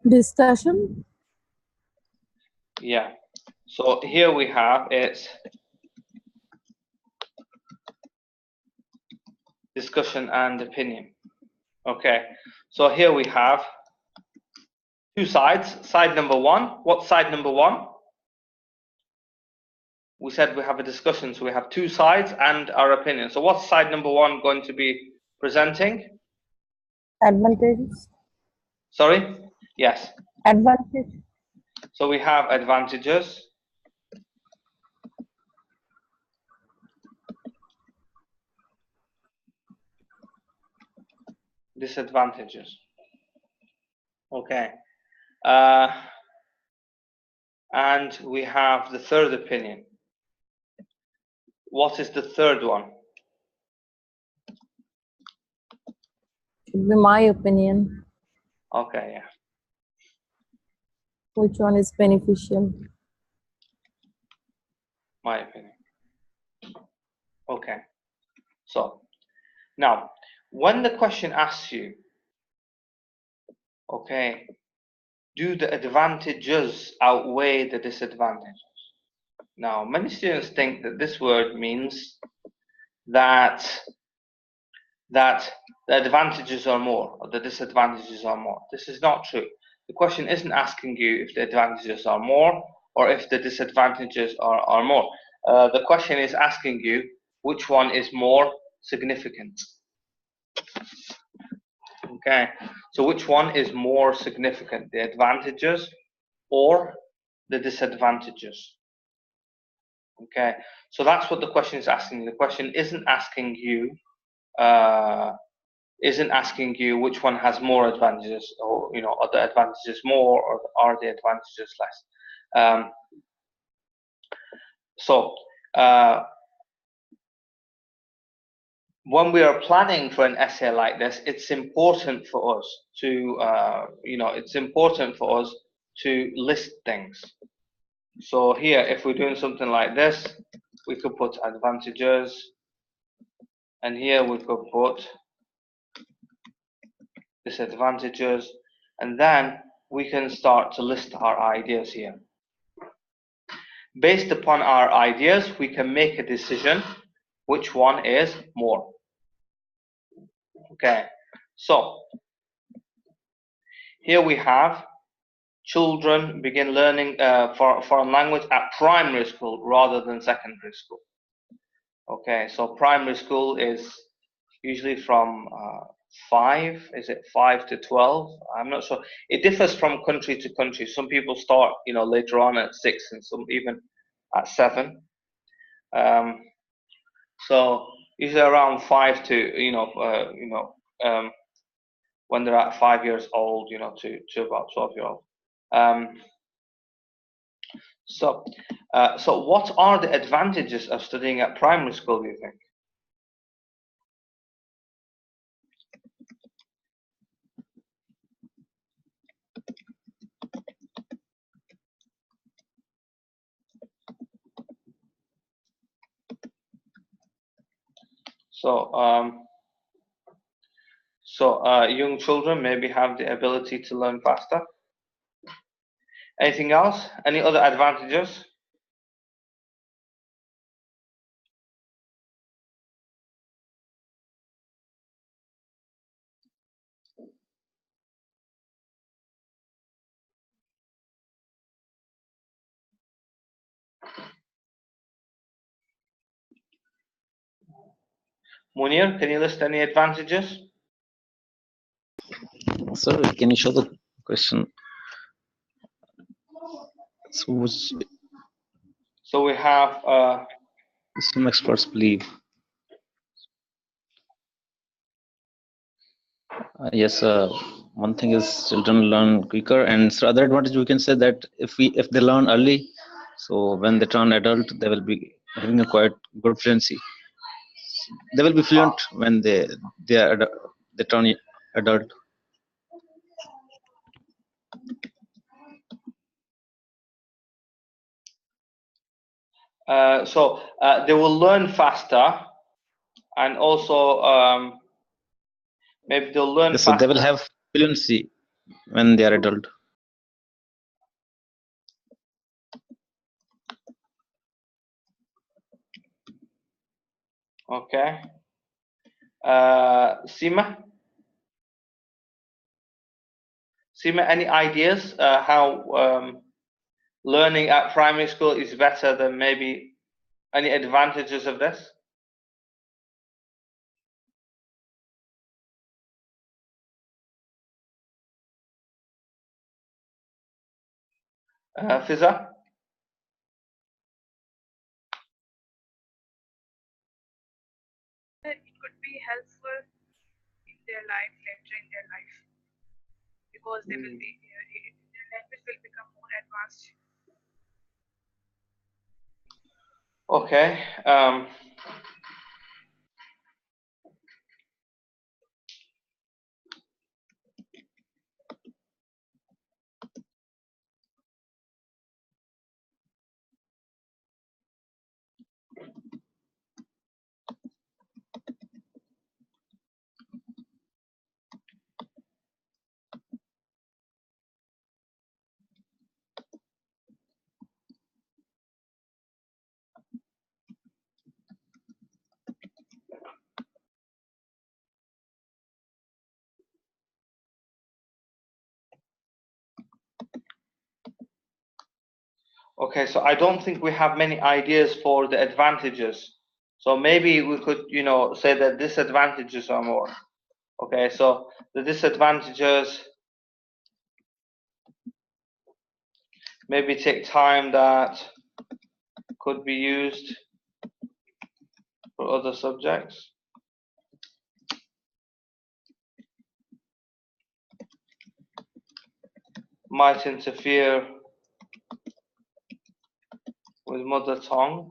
Discussion. Yeah. So here we have it's discussion and opinion. Okay. So here we have two sides. Side number 1. What's side number 1? We said we have a discussion, so we have two sides and our opinion. So what's side number 1 going to be presenting? Advantages. Sorry? Yes. Advantage. So we have advantages. Disadvantages. Okay. And we have the third opinion. What is the third one? Should be my opinion. Okay, yeah. Which one is beneficial? My opinion. Okay. So now, when the question asks you, okay, do the advantages outweigh the disadvantages? Now, many students think that this word means that the advantages are more or the disadvantages are more. This is not true. The question isn't asking you if the advantages are more or if the disadvantages are more. The question is asking you which one is more significant. Okay, so which one is more significant, the advantages or the disadvantages? Okay, so that's what the question is asking. The question isn't asking you which one has more advantages, or are the advantages more or are the advantages less. When we are planning for an essay like this, it's important for us to list things. So here, if we're doing something like this, we could put advantages, and here we could put disadvantages, and then we can start to list our ideas here. Based upon our ideas, we can make a decision which one is more. Okay, so here we have children begin learning foreign language at primary school rather than secondary school. Okay, so primary school is usually from 5, is it 5 to 12? I'm not sure. It differs from country to country. Some people start, later on at 6, and some even at 7. So usually around 5 to, when they're at 5 years old, to about 12-year-old. So what are the advantages of studying at primary school, do you think? So young children maybe have the ability to learn faster. Anything else? Any other advantages? Munir, can you list any advantages? So can you show the question? So we have some experts believe. Yes, one thing is children learn quicker, and so other advantage we can say that if they learn early, so when they turn adult, they will be having a quite good fluency. They will be fluent when they turn adult. So they will learn faster, and also maybe they'll learn So faster. they will have fluency when they are adult. Okay. Sima, any ideas how learning at primary school is better than maybe any advantages of this? Fiza? It could be helpful in their life later in their life because they will be their language will become more advanced. Okay. Okay, so I don't think we have many ideas for the advantages. So maybe we could, say that disadvantages are more. Okay, so the disadvantages maybe take time that could be used for other subjects. Might interfere with mother tongue.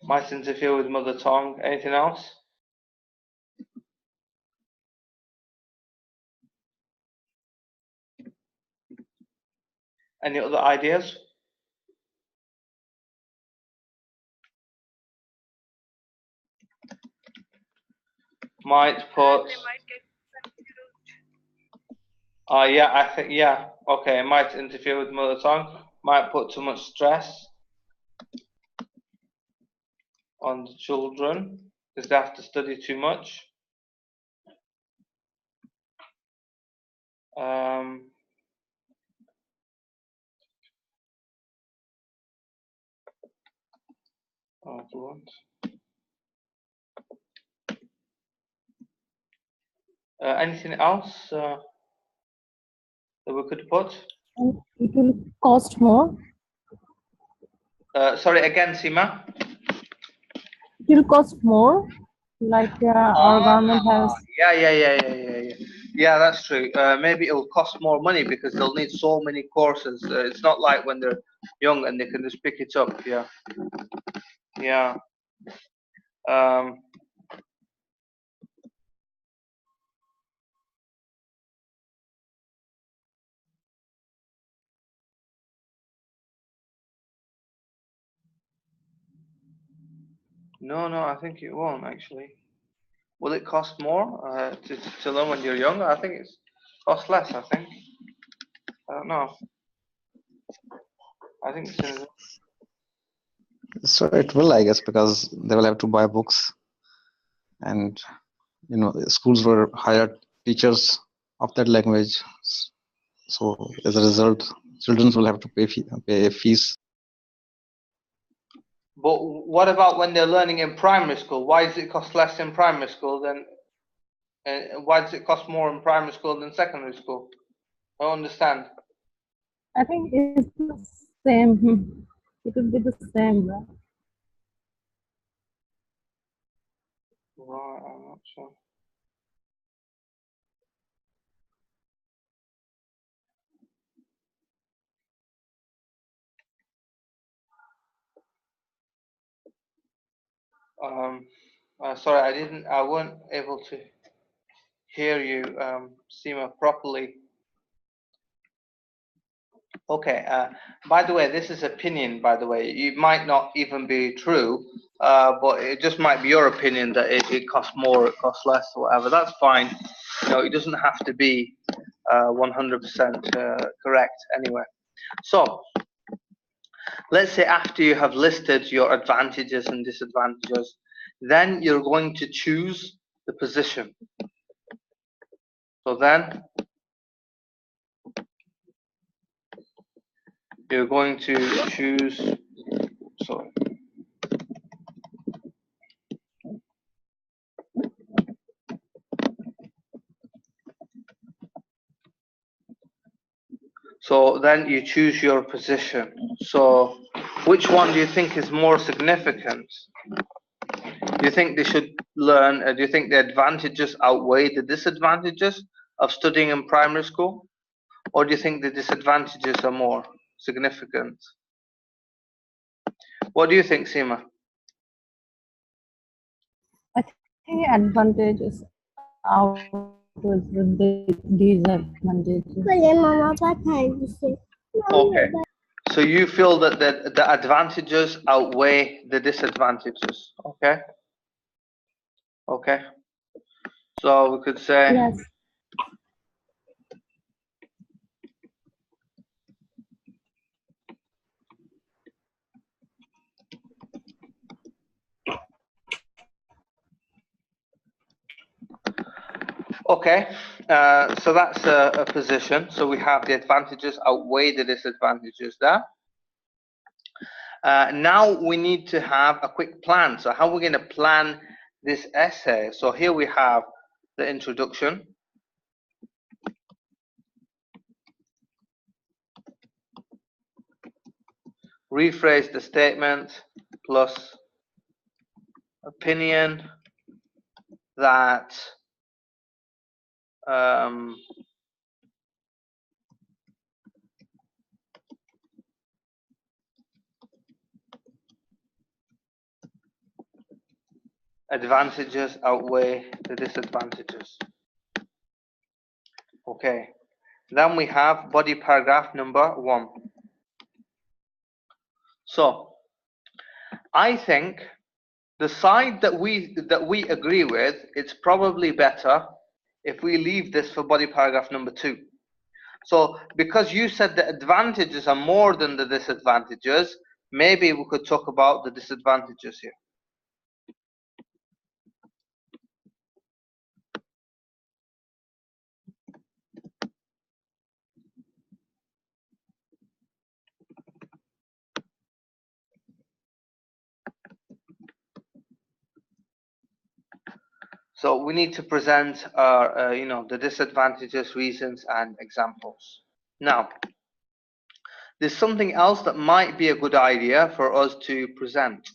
Might interfere with mother tongue. Anything else? Any other ideas? Might put. They might get confused. Yeah, I think okay. Might interfere with mother tongue. Might put too much stress on the children because they have to study too much. Anything else that we could put? And it will cost more. Sorry, again, Seema. It will cost more. Like our government has. Yeah, that's true. Maybe it'll cost more money because they'll need so many courses. It's not like when they're young and they can just pick it up. Yeah. No, I think it won't actually. Will it cost more to learn when you're young? I think it's cost less. I think. I don't know. I think it's. So it will, I guess, because they will have to buy books, and schools will hire teachers of that language. So as a result, children will have to pay fees. But what about when they're learning in primary school? Why does it cost less in primary school than? Why does it cost more in primary school than secondary school? I don't understand. I think it's the same. It will be the same, right? Right, I'm not sure. Sorry, I weren't able to hear you, Seema, properly. Okay, by the way, this is opinion, by the way. It might not even be true, but it just might be your opinion that it costs more, it costs less, or whatever. That's fine. It doesn't have to be 100% correct anyway. So, let's say after you have listed your advantages and disadvantages, then you're going to choose the position. So then you're going to choose, sorry. So then you choose your position. So which one do you think is more significant? Do you think they should learn, do you think the advantages outweigh the disadvantages of studying in primary school? Or do you think the disadvantages are more significant? What do you think, Seema? I think advantages outweighs the disadvantages. Okay. So you feel that the advantages outweigh the disadvantages. Okay. Okay. So we could say, Yes. okay, so that's a position. So we have the advantages outweigh the disadvantages there. Now we need to have a quick plan. So how are we going to plan this essay? So here we have the introduction. Rephrase the statement plus opinion that advantages outweigh the disadvantages. Okay, then we have body paragraph number 1. So I think the side that we agree with, it's probably better if we leave this for body paragraph number 2. So because you said the advantages are more than the disadvantages, maybe we could talk about the disadvantages here. So we need to present our, the disadvantages, reasons, and examples. Now, there's something else that might be a good idea for us to present.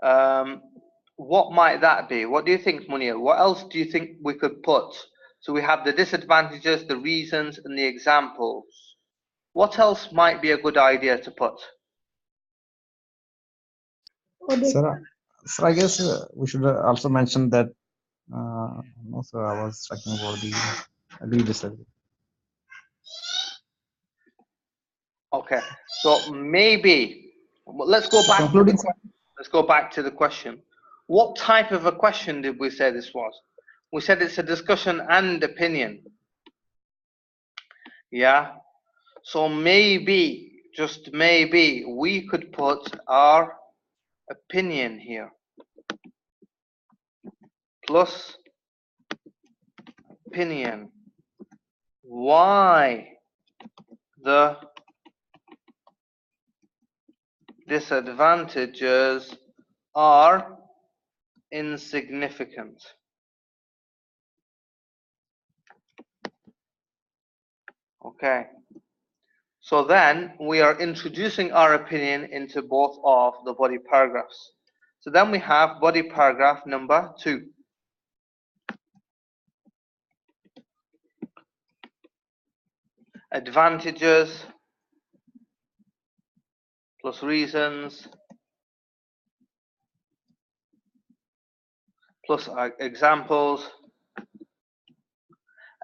What might that be? What do you think, Munir? What else do you think we could put? So we have the disadvantages, the reasons, and the examples. What else might be a good idea to put? Sir, I guess we should also mention that. No, sir, I was talking about the agree disagree. Okay, so maybe let's go back. Let's go back to the question. What type of a question did we say this was? We said it's a discussion and opinion. Yeah. So maybe, just maybe, we could put our opinion here. Plus opinion. Why the disadvantages are insignificant. Okay. So then we are introducing our opinion into both of the body paragraphs. So then we have body paragraph number 2. Advantages plus reasons plus examples.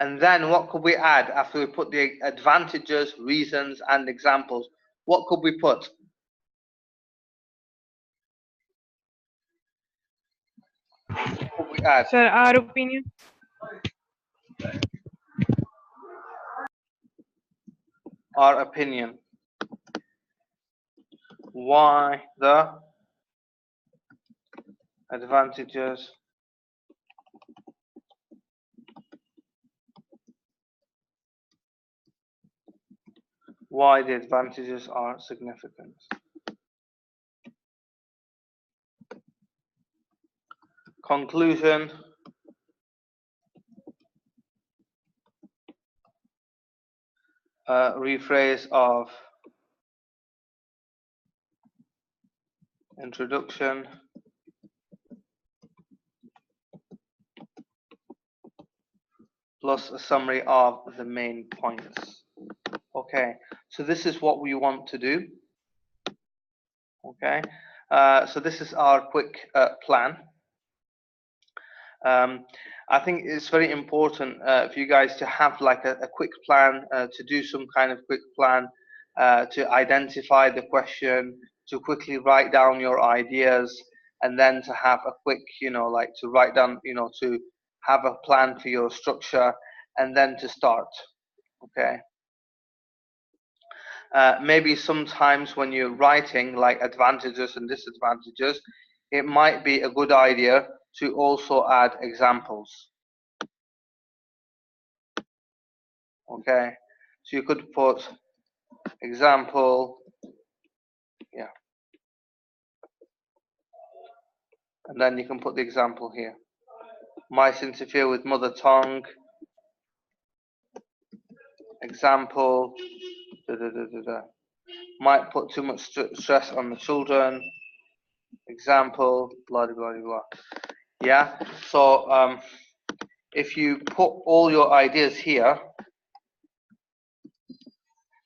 And then what could we add after we put the advantages, reasons, and examples? What could we put? What could we add? Sir, our opinion. Our opinion. Why the advantages why the advantages are significant. Conclusion. Rephrase of introduction. Plus a summary of the main points. Okay, so this is what we want to do. Okay, so this is our quick plan. I think it's very important for you guys to have like a quick plan, to do some kind of quick plan, to identify the question, to quickly write down your ideas, and then to have a quick, like to write down, to have a plan for your structure, and then to start. Okay. Maybe sometimes when you're writing like advantages and disadvantages, it might be a good idea to also add examples. Okay, so you could put example, yeah, and then you can put the example here. Mice interfere with mother tongue. Example, might put too much stress on the children. Example, blah blah blah blah. Yeah, so if you put all your ideas here,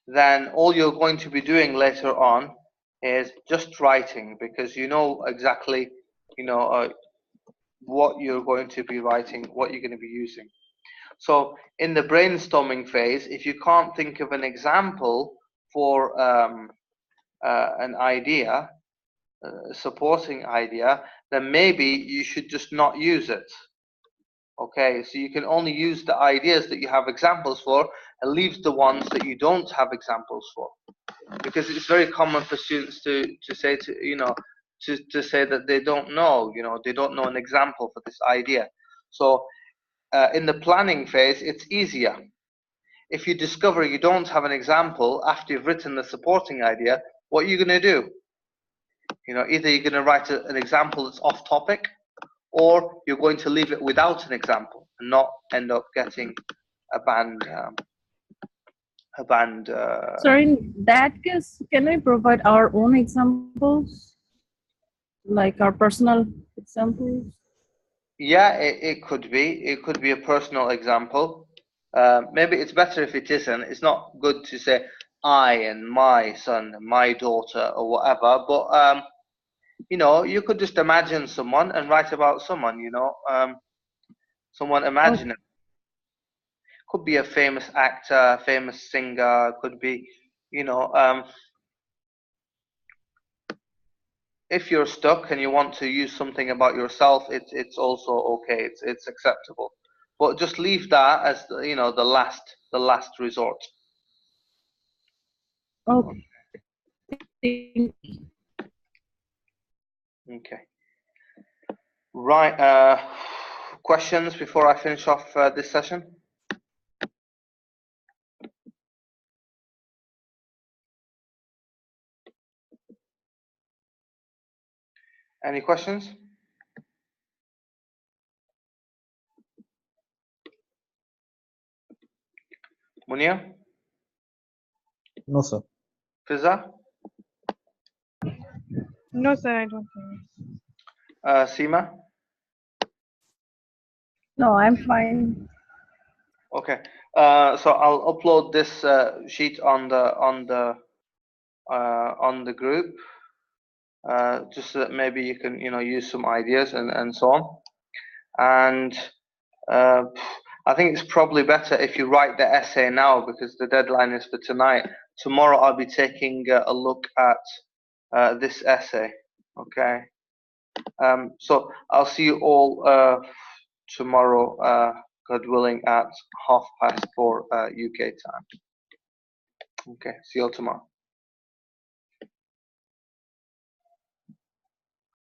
then all you're going to be doing later on is just writing, because you know exactly, what you're going to be writing, what you're going to be using. So in the brainstorming phase, if you can't think of an example for an idea, a supporting idea, then maybe you should just not use it. Okay, so you can only use the ideas that you have examples for, and leave the ones that you don't have examples for. Because it's very common for students to say to say that they don't know, they don't know an example for this idea. So in the planning phase, it's easier. If you discover you don't have an example after you've written the supporting idea, what are you going to do? Either you're going to write an example that's off topic, or you're going to leave it without an example and not end up getting a banned. So in that case, can we provide our own examples, like our personal examples? Yeah, it could be. It could be a personal example. Maybe it's better if it isn't. It's not good to say I and my son and my daughter or whatever. But you could just imagine someone and write about someone. Someone imaginary. Could be a famous actor, famous singer. Could be, if you're stuck and you want to use something about yourself, it's also okay. It's acceptable. But just leave that as the last resort. Okay. Okay. Right. Questions before I finish off this session? Any questions? Munir? No, sir. Fiza? No, sir, I don't think. Seema? No, I'm fine. Okay. So I'll upload this sheet on the group, just so that maybe you can use some ideas and so on. And I think it's probably better if you write the essay now, because the deadline is for tonight. Tomorrow I'll be taking a look at this essay. Okay. So I'll see you all tomorrow, God willing, at 4:30 UK time. Okay. See you all tomorrow.